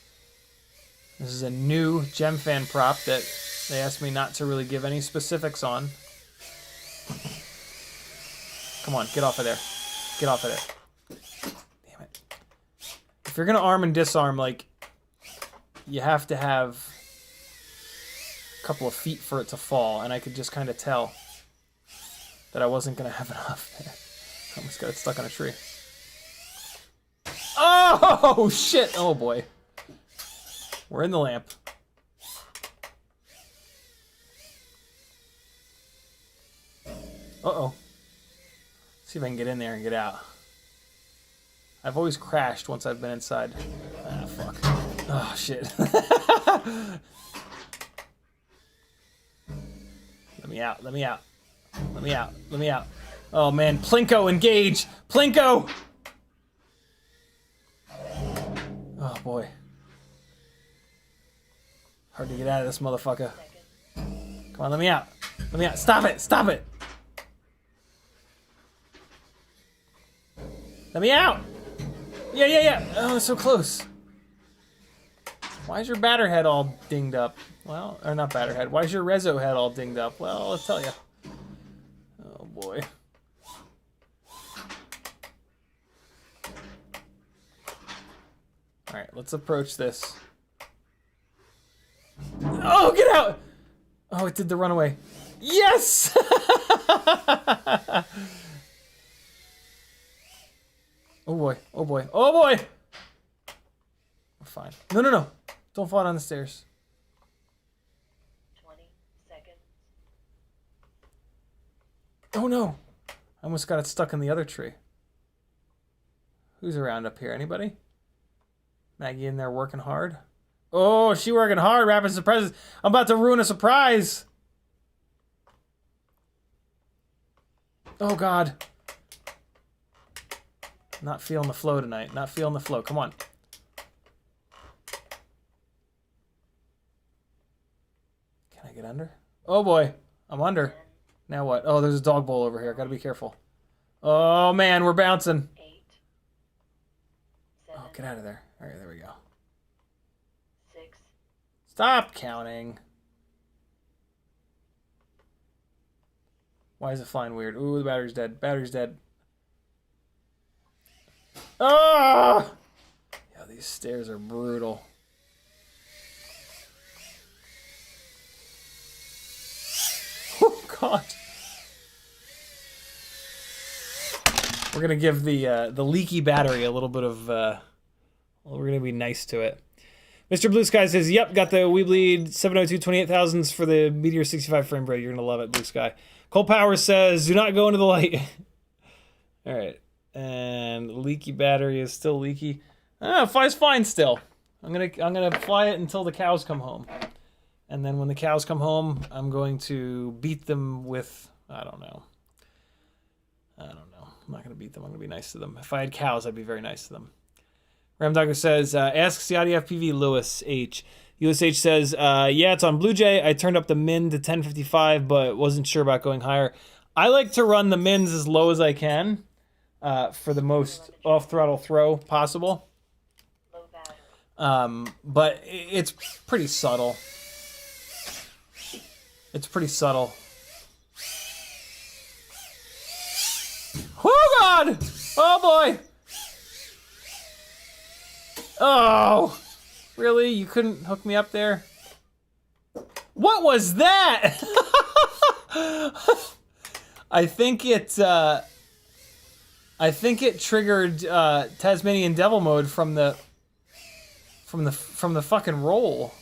This is a new Gem Fan prop that they asked me not to really give any specifics on. Come on, get off of there. Get off of there. Damn it. If you're gonna arm and disarm, like, you have to have a couple of feet for it to fall, and I could just kind of tell that I wasn't gonna have enough there. I almost got it stuck on a tree. Oh, shit! Oh, boy. We're in the lamp. Uh-oh. See if I can get in there and get out. I've always crashed once I've been inside. Ah, fuck. Oh, shit. Let me out, let me out. Let me out, let me out. Oh, man. Plinko, engage! Plinko! Oh, boy. Hard to get out of this motherfucker. Come on, let me out. Let me out. Stop it! Stop it! Let me out! Yeah, yeah, yeah! Oh, it's so close. Why is your batter head all dinged up? Well, or not batter head. Why is your reso head all dinged up? Well, I'll tell you. Oh, boy. Alright, let's approach this. Oh, get out! Oh, it did the runaway. Yes! Oh boy, oh boy, oh boy! We're fine. No, no, no. Don't fall down the stairs. 20 seconds. Oh no! I almost got it stuck in the other tree. Who's around up here? Anybody? Maggie in there working hard? Oh, she working hard, wrapping surprises. I'm about to ruin a surprise. Oh, God. Not feeling the flow tonight. Not feeling the flow. Come on. Can I get under? Oh, boy. I'm under. Now what? Oh, there's a dog bowl over here. Gotta be careful. Oh, man, we're bouncing. 8, 7, Oh, get out of there. All right, there we go. 6, Stop counting. Why is it flying weird? Ooh, the battery's dead. Battery's dead. Ah! Yeah, these stairs are brutal. Oh, God. We're gonna give the leaky battery a little bit of. Well, we're gonna be nice to it. Mr. Blue Sky says, "Yep, got the Weebleed 702 28,000s for the Meteor 65 frame rate. You're gonna love it, Blue Sky." Cole Power says, "Do not go into the light." All right, and leaky battery is still leaky. Fly's fine still. I'm gonna fly it until the cows come home, and then when the cows come home, I'm going to beat them with I don't know. I'm not gonna beat them. I'm gonna be nice to them. If I had cows, I'd be very nice to them. Ramdogger says, ask CiottiFPV Lewis H. USH says, yeah, it's on Blue Jay. I turned up the min to 1055, but wasn't sure about going higher. I like to run the mins as low as I can for the most off-throttle throw possible. low battery. But it's pretty subtle. It's pretty subtle. Oh, God! Oh, boy! Oh! Really? You couldn't hook me up there? What was that? I think it triggered Tasmanian Devil mode from the fucking roll.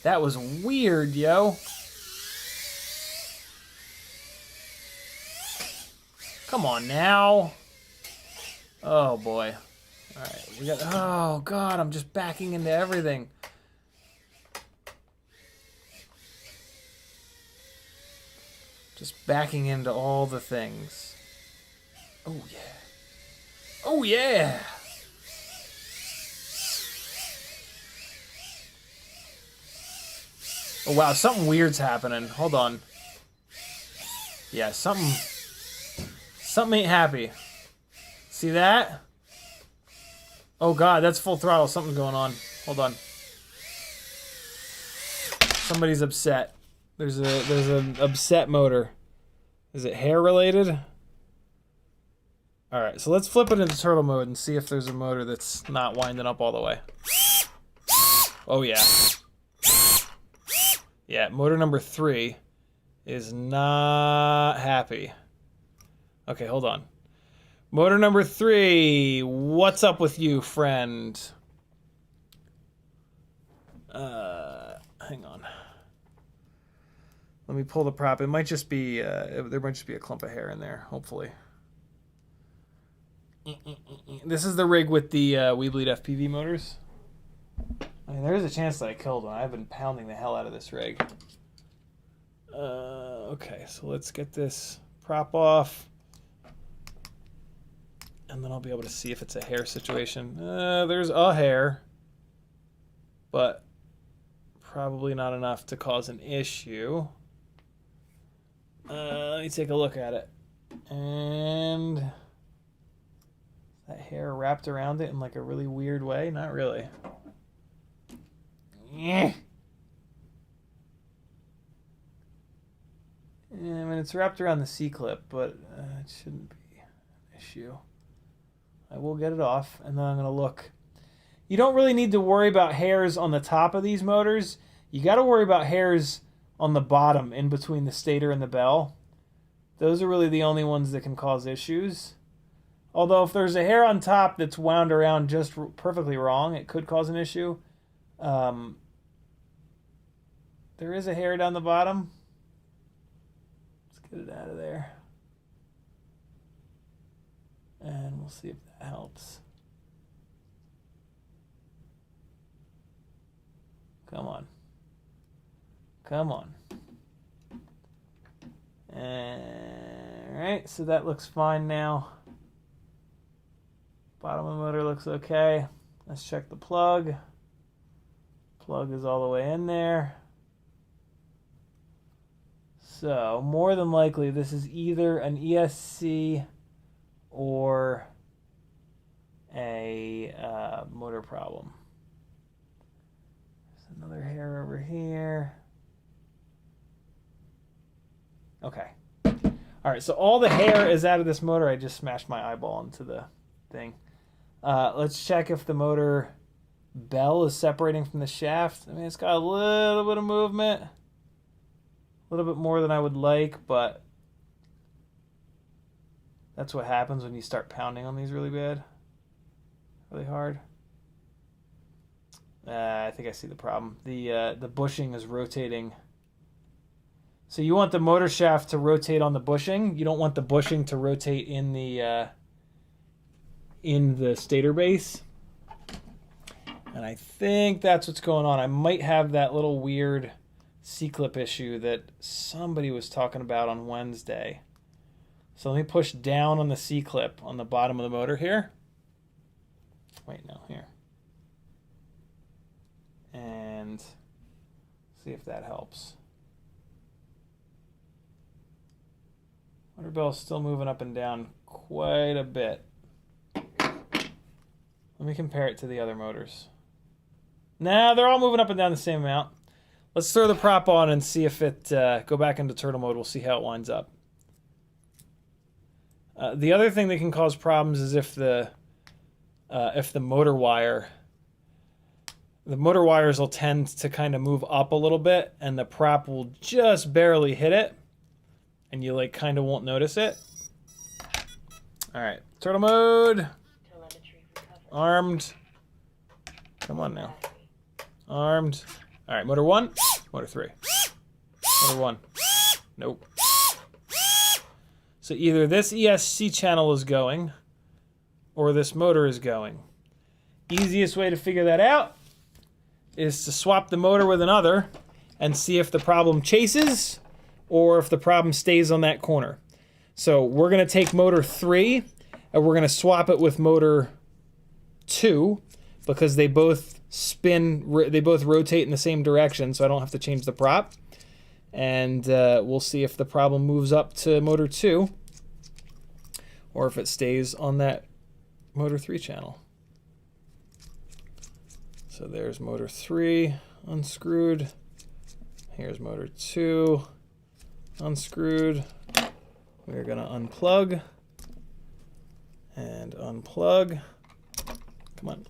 That was weird, yo. Come on now. Oh boy. All right, we got. Oh god, I'm just backing into everything. Just backing into all the things. Oh yeah. Oh yeah. Oh wow, something weird's happening. Hold on. Yeah, something ain't happy. See that? Oh god, that's full throttle. Something's going on. Hold on. Somebody's upset. There's an upset motor. Is it hair related? All right, so let's flip it into turtle mode and see if there's a motor that's not winding up all the way. Oh yeah. Yeah, motor number 3 is not happy. Okay, hold on. Motor number 3, what's up with you, friend? Hang on. Let me pull the prop. It might just be, there might just be a clump of hair in there, hopefully. This is the rig with the We Bleed FPV motors. I mean, there is a chance that I killed one. I've been pounding the hell out of this rig. Okay, so let's get this prop off. And then I'll be able to see if it's a hair situation. There's a hair. But probably not enough to cause an issue. Let me take a look at it. And that hair wrapped around it in like a really weird way? Not really. Yeah. I mean, it's wrapped around the C-clip, but it shouldn't be an issue. I will get it off, and then I'm going to look. You don't really need to worry about hairs on the top of these motors. You got to worry about hairs on the bottom, in between the stator and the bell. Those are really the only ones that can cause issues. Although if there's a hair on top that's wound around just perfectly wrong, it could cause an issue. There is a hair down the bottom. Let's get it out of there. And we'll see if that helps. Come on. Come on. Alright, so that looks fine now. Bottom of the motor looks okay. Let's check the plug. Plug is all the way in there. So, more than likely, this is either an ESC or a motor problem. There's another hair over here. Okay. All right, so all the hair is out of this motor. I just smashed my eyeball into the thing. Let's check if the motor bell is separating from the shaft. I mean, it's got a little bit of movement. A little bit more than I would like, but that's what happens when you start pounding on these really bad. Really hard. I think I see the problem. The bushing is rotating. So you want the motor shaft to rotate on the bushing. You don't want the bushing to rotate in the stator base. And I think that's what's going on. I might have that little weird C-clip issue that somebody was talking about on Wednesday. So let me push down on the C-clip on the bottom of the motor here. Wait, no, here. And see if that helps. Motor bell's still moving up and down quite a bit. Let me compare it to the other motors. Nah, they're all moving up and down the same amount. Let's throw the prop on and see if it go back into turtle mode. We'll see how it winds up. The other thing that can cause problems is if the motor wire, the motor wires will tend to kind of move up a little bit, and the prop will just barely hit it, and you like kind of won't notice it. All right, turtle mode. Armed. Come on now. Armed. All right, motor 1, motor 3. Motor 1. Nope. So either this ESC channel is going, or this motor is going. Easiest way to figure that out is to swap the motor with another and see if the problem chases or if the problem stays on that corner. So we're gonna take motor 3 and we're gonna swap it with motor 2 because they both spin, they both rotate in the same direction, so I don't have to change the prop. And we'll see if the problem moves up to motor 2 or if it stays on that motor 3 channel. So there's motor 3 unscrewed. Here's motor 2 unscrewed. We're gonna unplug and unplug. Come on.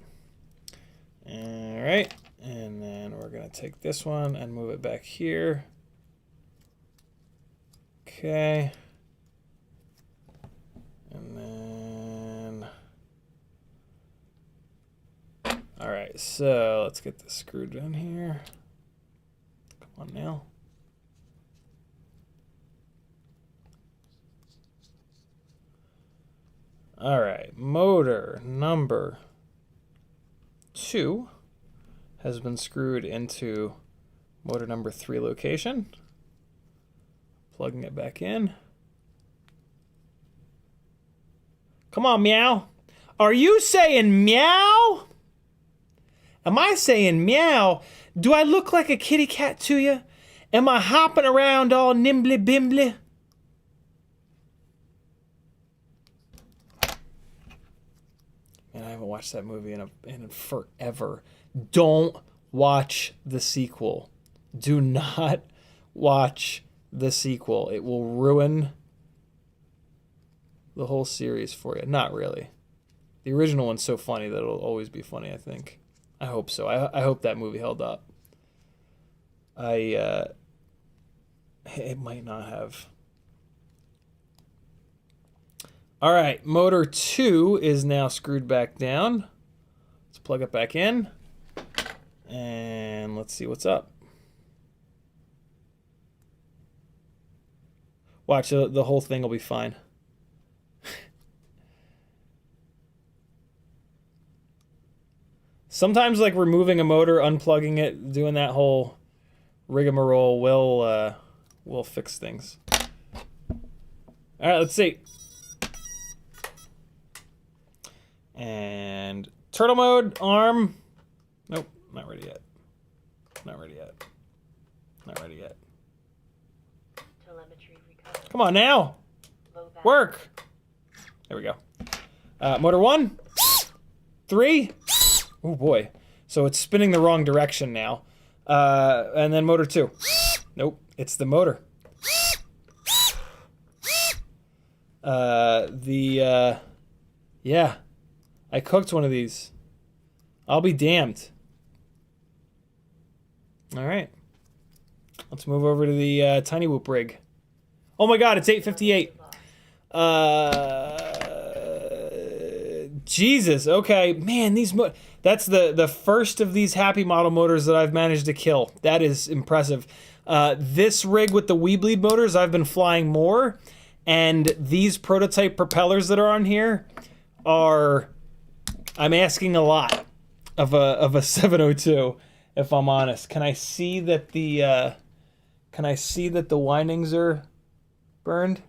All right, and then we're gonna take this one and move it back here. Okay. And then, all right, so let's get this screwed in here. Come on now. All right, motor number 2 has been screwed into motor number 3 location. Plugging it back in. Come on, meow. Are you saying meow? Am I saying meow? Do I look like a kitty cat to you? Am I hopping around all nimbly bimbly? Man, I haven't watched that movie in forever. Don't watch the sequel. Do not watch the sequel. It will ruin the whole series for you. Not really. The original one's so funny that it'll always be funny, I think. I hope so. I hope that movie held up. It might not have. All right, motor 2 is now screwed back down. Let's plug it back in. And let's see what's up. Watch, the whole thing will be fine. Sometimes, like, removing a motor, unplugging it, doing that whole rigmarole will fix things. All right, let's see. And turtle mode, arm. Nope, not ready yet. Not ready yet. Not ready yet. Telemetry recovered. Come on now. Low battery. Work. There we go. Motor 1, 3. Oh boy. So it's spinning the wrong direction now. And then motor 2. Nope, it's the motor. Yeah. I cooked one of these. I'll be damned. All right. Let's move over to the Tinywhoop rig. Oh my god, it's 8:58. Jesus, okay. Man, that's the first of these happy model motors that I've managed to kill. That is impressive. This rig with the Weebleed motors, I've been flying more, and these prototype propellers that are on here are, I'm asking a lot of a 702, if I'm honest. Can I see that the windings are burned?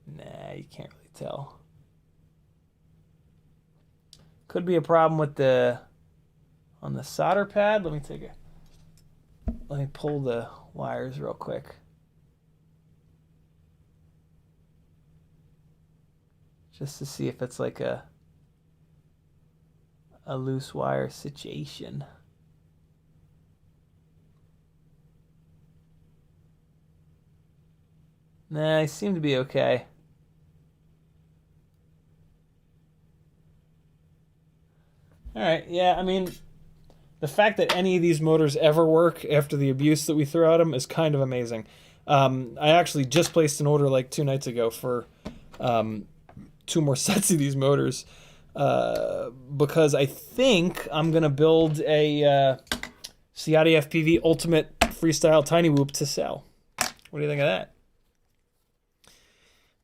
Nah, you can't really tell. Could be a problem with on the solder pad. Let me pull the wires real quick. Just to see if it's like a loose wire situation. Nah, I seem to be okay. Alright, yeah, I mean, the fact that any of these motors ever work after the abuse that we throw at them is kind of amazing. I actually just placed an order like 2 nights ago for 2 more sets of these motors because I think I'm going to build a CiottiFPV Ultimate Freestyle Tinywhoop to sell. What do you think of that?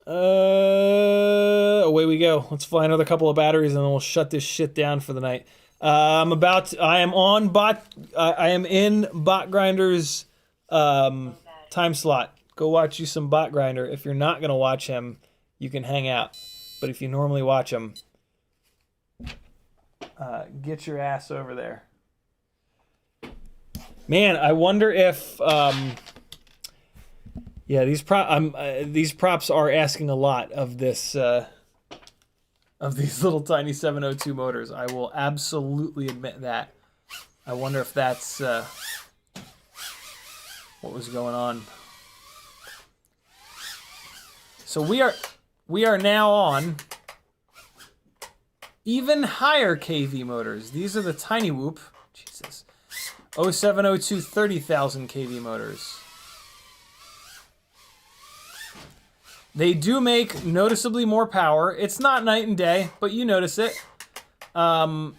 Away we go. Let's fly another couple of batteries and then we'll shut this shit down for the night. I am in Bot Grinder's time slot. Go watch you some Bot Grinder. If you're not gonna watch him, you can hang out. But if you normally watch him, get your ass over there. Man, I wonder if yeah, these props are asking a lot of this of these little tiny 702 motors. I will absolutely admit that. I wonder if that's what was going on. So we are now on even higher KV motors. These are the Tinywhoop, Jesus, 0702 30,000 KV motors. They do make noticeably more power. It's not night and day, but you notice it. Arguably,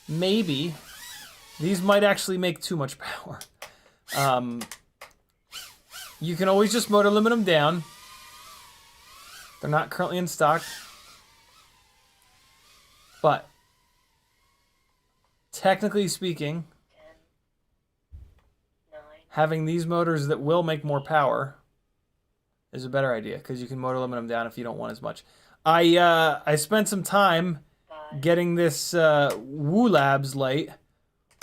maybe, these might actually make too much power. You can always just motor limit them down. They're not currently in stock. But, technically speaking, having these motors that will make more power is a better idea because you can motor limit them down if you don't want as much. I spent some time getting this Woo Labs light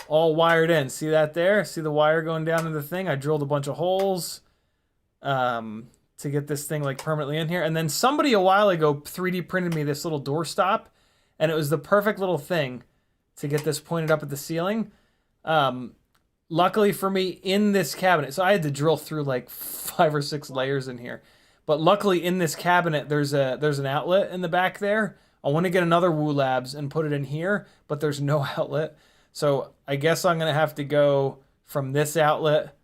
all wired in. See that there? See the wire going down to the thing? I drilled a bunch of holes to get this thing like permanently in here. And then somebody a while ago 3D printed me this little door stop, and it was the perfect little thing to get this pointed up at the ceiling. Luckily for me, in this cabinet, so I had to drill through like 5 or 6 layers in here. But luckily in this cabinet, there's an outlet in the back there. I want to get another Woo Labs and put it in here, but there's no outlet. So I guess I'm going to have to go from this outlet.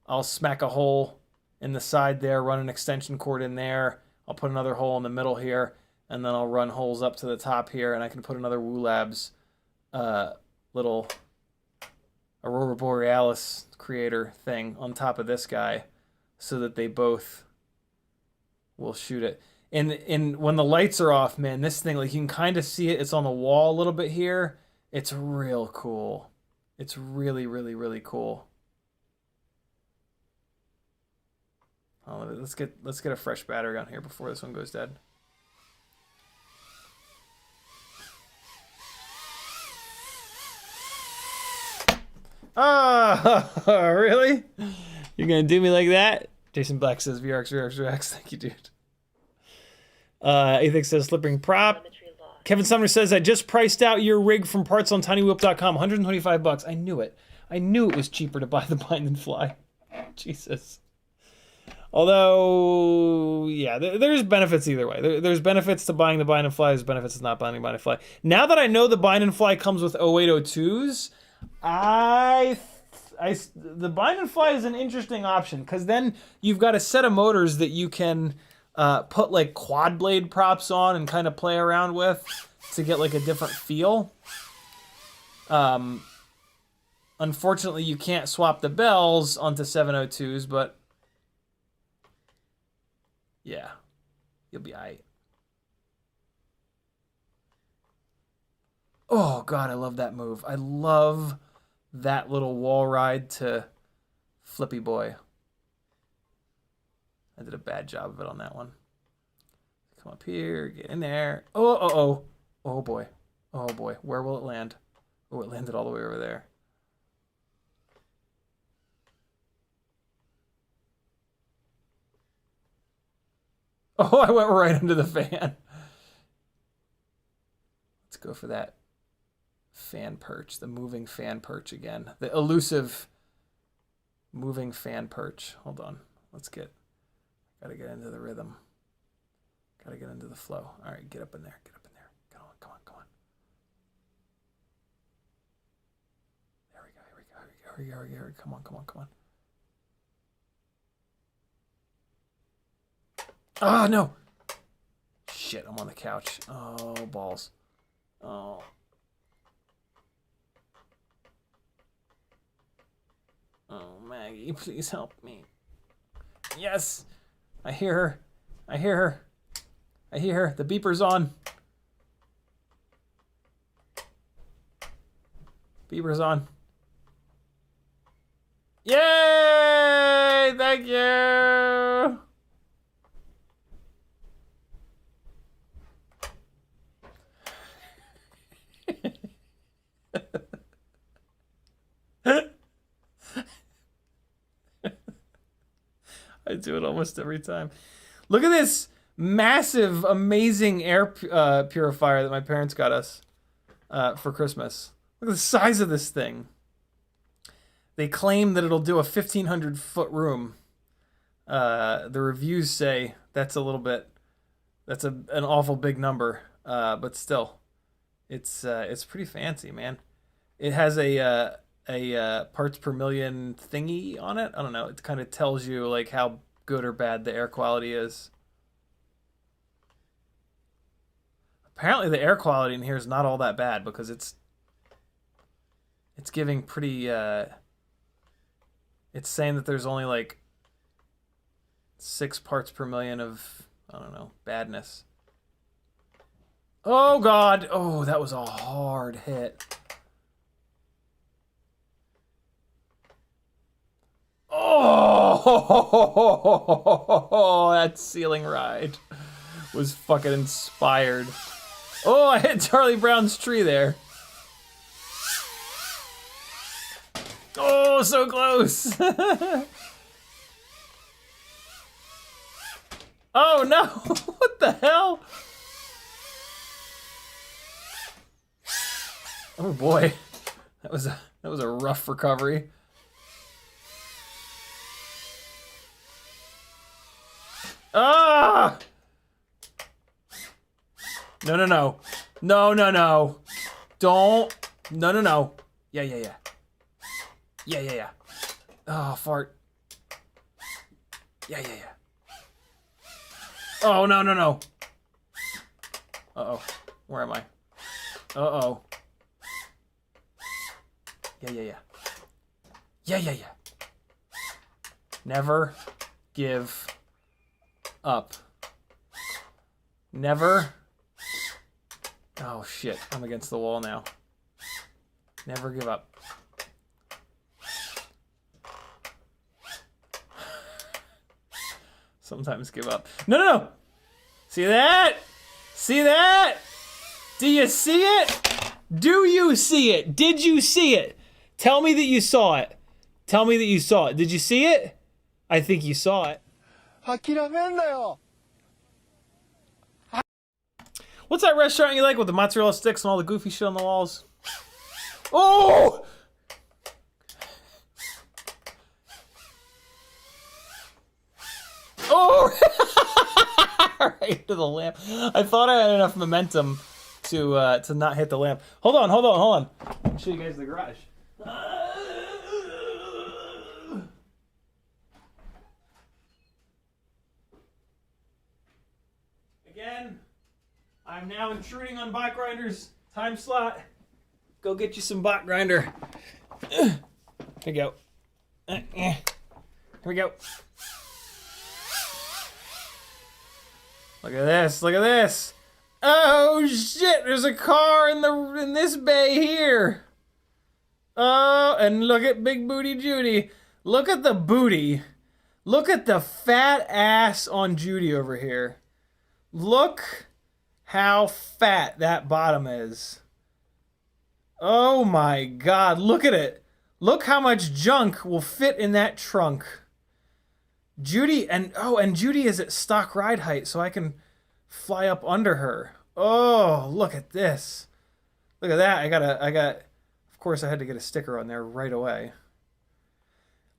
I'll smack a hole in the side there, run an extension cord in there. I'll put another hole in the middle here, and then I'll run holes up to the top here, and I can put another Woo Labs little Aurora Borealis creator thing on top of this guy so that they both will shoot it. And when the lights are off, man, this thing, like, you can kind of see it. It's on the wall a little bit here. It's real cool. It's really, really, really cool. Oh, let's get a fresh battery on here before this one goes dead. Oh, really? You're gonna do me like that? Jason Black says VRX. Thank you, dude. Ethics says slipping prop. Kevin Sumner says I just priced out your rig from parts on tinywhoop.com. $125. I knew it. I knew it was cheaper to buy the bind and fly. Jesus. Although, yeah, there's benefits either way. There's benefits to buying the bind and fly. There's benefits to not buying the bind and fly. Now that I know the bind and fly comes with 0802s, the bind and fly is an interesting option because then you've got a set of motors that you can put like quad blade props on and kind of play around with to get like a different feel. Unfortunately, you can't swap the bells onto 702s, but yeah, you'll be aight. Oh God, I love that move. I love that little wall ride to Flippy Boy. I did a bad job of it on that one. Come up here, get in there. Oh boy. Oh boy, where will it land? Oh, it landed all the way over there. Oh, I went right under the fan. Let's go for that fan perch, the moving fan perch again. The elusive moving fan perch. Hold on. Gotta get into the rhythm. Gotta get into the flow. All right, get up in there. Get up in there. Come on. There we go. Here we go. Come on. Ah, no. Shit, I'm on the couch. Oh, balls. Oh. Oh, Maggie, please help me. Yes. I hear her. I hear her. I hear her. The beeper's on. Beeper's on. Yay! Thank you! I do it almost every time. Look at this massive, amazing air purifier that my parents got us for Christmas. Look at the size of this thing. They claim that it'll do a 1,500-foot room. The reviews say that's a little bit, that's an awful big number, but still, it's pretty fancy, man. It has a parts per million thingy on it. I don't know. It kind of tells you like how good or bad the air quality is. Apparently, the air quality in here is not all that bad because it's giving pretty. It's saying that there's only like 6 parts per million of, I don't know, badness. Oh God! Oh, that was a hard hit. Oh, that ceiling ride was fucking inspired. Oh, I hit Charlie Brown's tree there. Oh, so close. Oh no, what the hell? Oh boy, that was a rough recovery. Ah! No, no, no. No, no, no. Don't. No, no, no. Yeah, yeah, yeah. Yeah, yeah, yeah. Oh, fart. Yeah, yeah, yeah. Oh, no, no, no. Uh-oh. Where am I? Uh-oh. Yeah, yeah, yeah. Yeah, yeah, yeah. Never give up. Never. Oh shit, I'm against the wall now. Never give up. Sometimes give up. No, no, no! See that? See that? Do you see it? Do you see it? Did you see it? Tell me that you saw it. Tell me that you saw it. Did you see it? I think you saw it. What's that restaurant you like with the mozzarella sticks and all the goofy shit on the walls? Oh! Oh! Right into the lamp. I thought I had enough momentum to not hit the lamp. Hold on, hold on, hold on. I'll show you guys the garage. Again, I'm now intruding on bot grinder's time slot. Go get you some bot grinder. Here we go. Here we go. Look at this, look at this. Oh shit, there's a car in this bay here. Oh, and look at Big Booty Judy. Look at the booty. Look at the fat ass on Judy over here. Look how fat that bottom is. Oh my God, look at it. Look how much junk will fit in that trunk. Judy, and Judy is at stock ride height, so I can fly up under her. Oh, look at this. Look at that. I got, of course I had to get a sticker on there right away.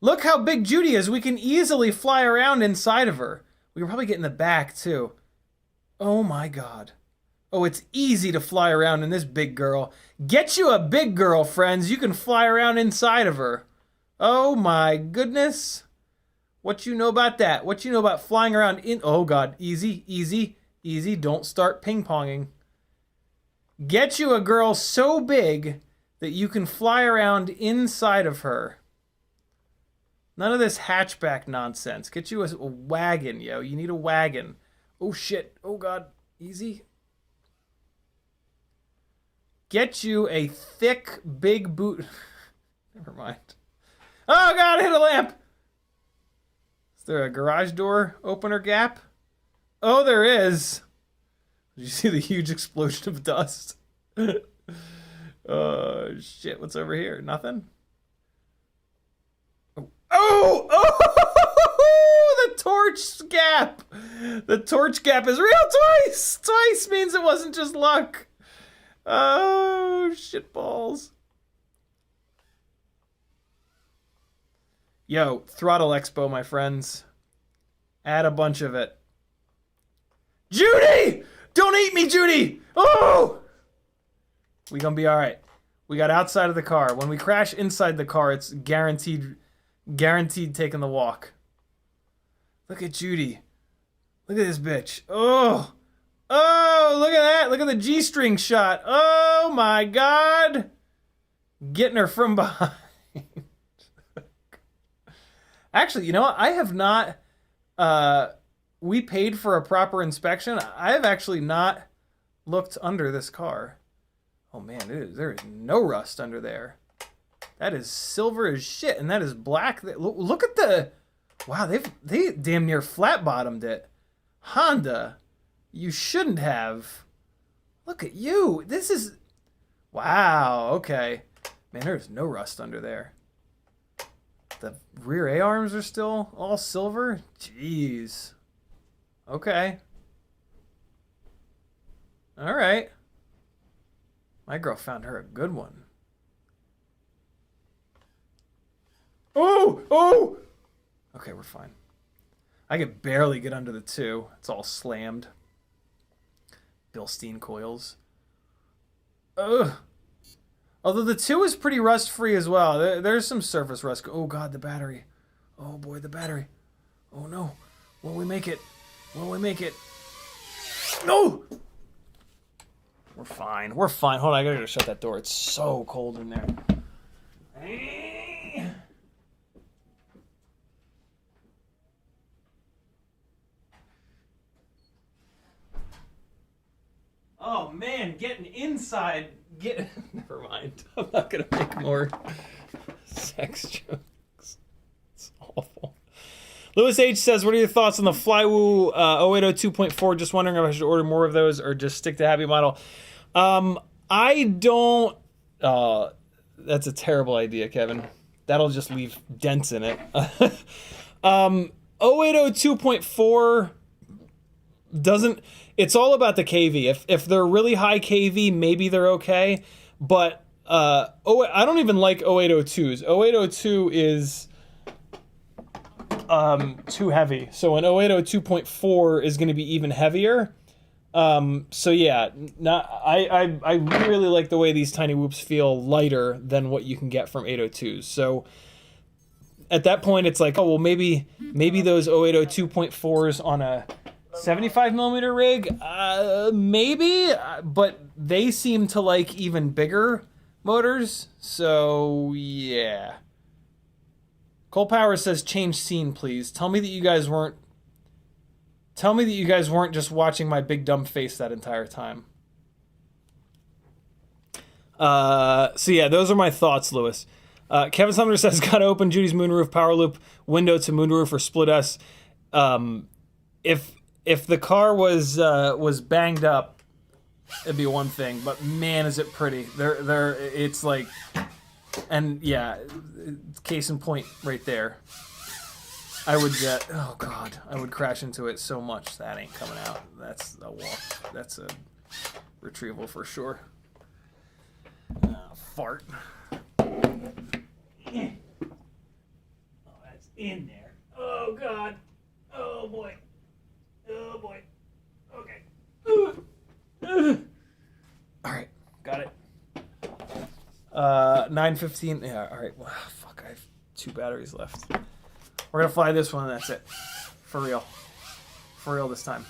Look how big Judy is. We can easily fly around inside of her. We can probably get in the back too. Oh my God. Oh, it's easy to fly around in this big girl. Get you a big girl, friends. You can fly around inside of her. Oh my goodness. What you know about that? What you know about flying around in... Oh God, easy, easy, easy. Don't start ping-ponging. Get you a girl so big that you can fly around inside of her. None of this hatchback nonsense. Get you a wagon, yo. You need a wagon. Oh, shit. Oh, God. Easy. Get you a thick, big boot. Never mind. Oh, God, I hit a lamp. Is there a garage door opener gap? Oh, there is. Did you see the huge explosion of dust? Oh, shit. What's over here? Nothing? Oh! Oh! The torch gap! The torch gap is real twice! Twice means it wasn't just luck. Oh, shit balls. Yo, Throttle Expo, my friends. Add a bunch of it. Judy! Don't eat me, Judy! Oh! We gonna be alright. We got outside of the car. When we crash inside the car, it's guaranteed taking the walk. Look at Judy. Look at this bitch. Oh! Oh, look at that. Look at the G-string shot. Oh, my God. Getting her from behind. Actually, you know what? I have not... we paid for a proper inspection. I have actually not looked under this car. Oh, man, there is no rust under there. That is silver as shit, and that is black. Look at the... Wow, they damn near flat-bottomed it. Honda... You shouldn't have. Look at you. This is... Wow, okay. Man, there's no rust under there. The rear A-arms are still all silver? Jeez. Okay. All right. My girl found her a good one. Oh! Oh! Okay, we're fine. I could barely get under the 2. It's all slammed. Bilstein coils. Ugh. Although the 2 is pretty rust-free as well. There's some surface rust. Oh, God, the battery. Oh, boy, the battery. Oh, no. Will we make it? Will we make it? No! We're fine. We're fine. Hold on, I gotta go shut that door. It's so cold in there. Oh man, getting inside. Never mind. I'm not gonna make more sex jokes. It's awful. Lewis H says, "What are your thoughts on the Flywoo 0802 2.4? Just wondering if I should order more of those or just stick to Happy Model." I don't. That's a terrible idea, Kevin. That'll just leave dents in it. 0802 2.4 doesn't. It's all about the KV. If they're really high KV, maybe they're okay. But I don't even like 0802s. 0802 is too heavy. So an 0802 2.4 is going to be even heavier. So yeah, I really like the way these Cinewhoops feel lighter than what you can get from 802s. So at that point, it's like, oh well, maybe those 0802 2.4s on a 75 millimeter rig, maybe, but they seem to like even bigger motors. So yeah. Cole Power says, "Change scene, please. Tell me that you guys weren't just watching my big dumb face that entire time." So yeah, those are my thoughts, Lewis. Kevin Sumner says, "Gotta open Judy's moonroof power loop window to moonroof or split S." If the car was banged up, it'd be one thing. But man, is it pretty! It's like, and yeah, case in point, right there. I would oh god, I would crash into it so much. That ain't coming out. That's a walk. That's a retrieval for sure. Fart. Oh, that's in there. Oh god. Oh boy. Oh boy. Okay. All right, got it. 9:15. Yeah. All right. Well, fuck. I have 2 batteries left. We're gonna fly this one, and that's it. For real. For real this time.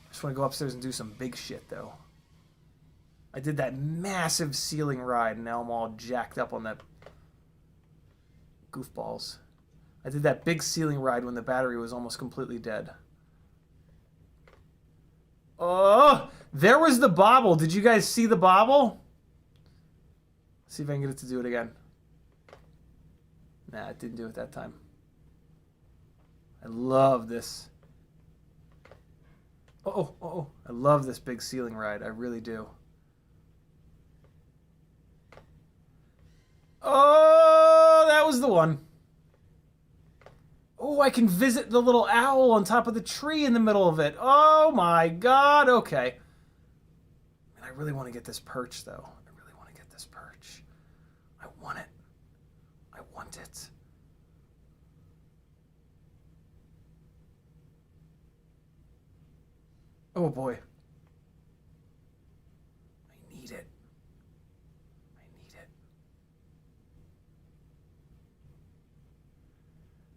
I just want to go upstairs and do some big shit, though. I did that massive ceiling ride, and now I'm all jacked up on that Goofballs. I did that big ceiling ride when the battery was almost completely dead. Oh, there was the bobble. Did you guys see the bobble? Let's see if I can get it to do it again. Nah, it didn't do it that time. I love this. Oh. I love this big ceiling ride. I really do. Oh, that was the one. Oh, I can visit the little owl on top of the tree in the middle of it. Oh my God, okay. And I really want to get this perch, though. I really want to get this perch. I want it. I want it. Oh boy. I need it. I need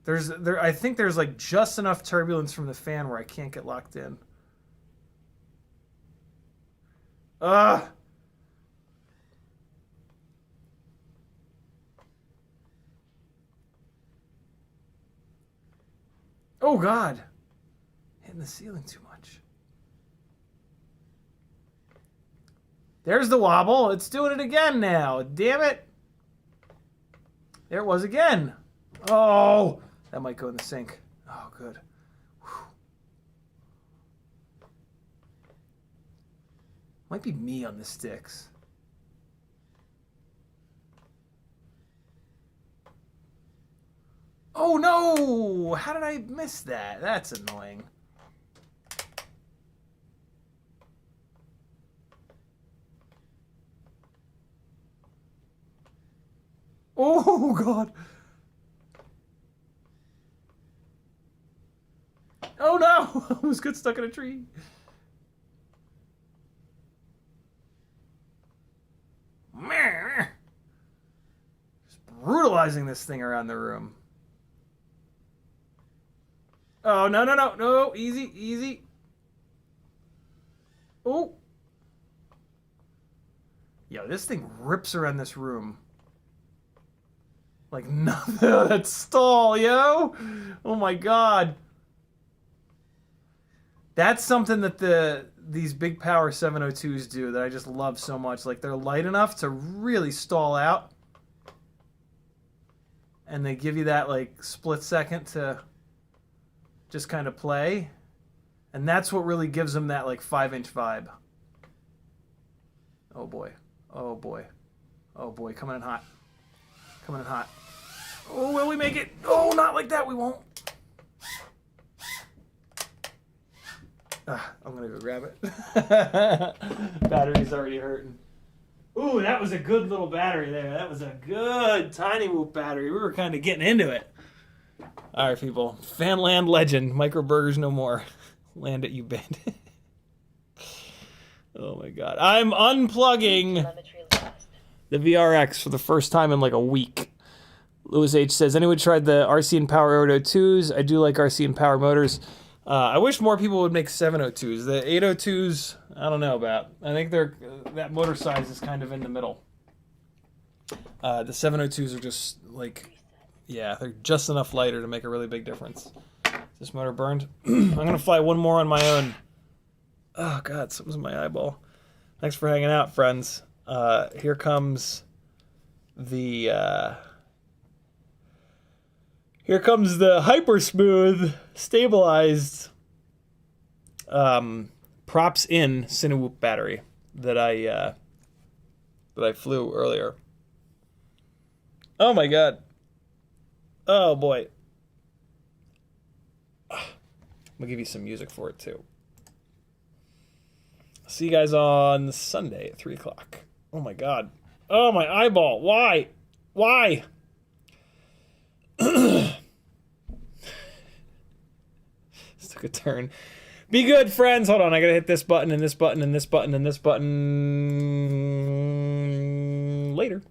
it. I think there's like just enough turbulence from the fan where I can't get locked in. Ugh. Oh God. Hitting the ceiling too much. There's the wobble. It's doing it again now. Damn it. There it was again. Oh. That might go in the sink. Oh, good. Whew. Might be me on the sticks. Oh, no! How did I miss that? That's annoying. Oh, God. Oh no! I almost got stuck in a tree. Just brutalizing this thing around the room. Oh, no. Easy. Oh. Yo, this thing rips around this room. Like nothing. That stall, yo. Oh my God. That's something that these big power 702s do that I just love so much. Like they're light enough to really stall out. And they give you that like split second to just kind of play. And that's what really gives them that like 5-inch vibe. Oh boy. Oh boy. Oh boy. Coming in hot. Coming in hot. Oh, will we make it? Oh, not like that. We won't. I'm gonna go grab it. Battery's already hurting. Ooh, that was a good little battery there. That was a good Tinywhoop battery. We were kind of getting into it. All right, people. Fanland legend. Micro burgers no more. Land it, you bend. Oh my God. I'm unplugging the VRX for the first time in like a week. Louis H says, anyone tried the RC and Power 802s? I do like RC and Power motors. I wish more people would make 702s. The 802s, I don't know about. I think that motor size is kind of in the middle. The 702s are just like, yeah, they're just enough lighter to make a really big difference. Is this motor burned? I'm going to fly one more on my own. Oh, God, something's in my eyeball. Thanks for hanging out, friends. Here comes the hyper smooth, stabilized Props In Cinewhoop battery that I flew earlier. Oh my God. Oh boy. I'm gonna give you some music for it too. See you guys on Sunday at 3 o'clock. Oh my God. Oh, my eyeball. Why? Why? This took a turn. Be good, friends. Hold on. I gotta hit this button and this button and this button and this button. Later.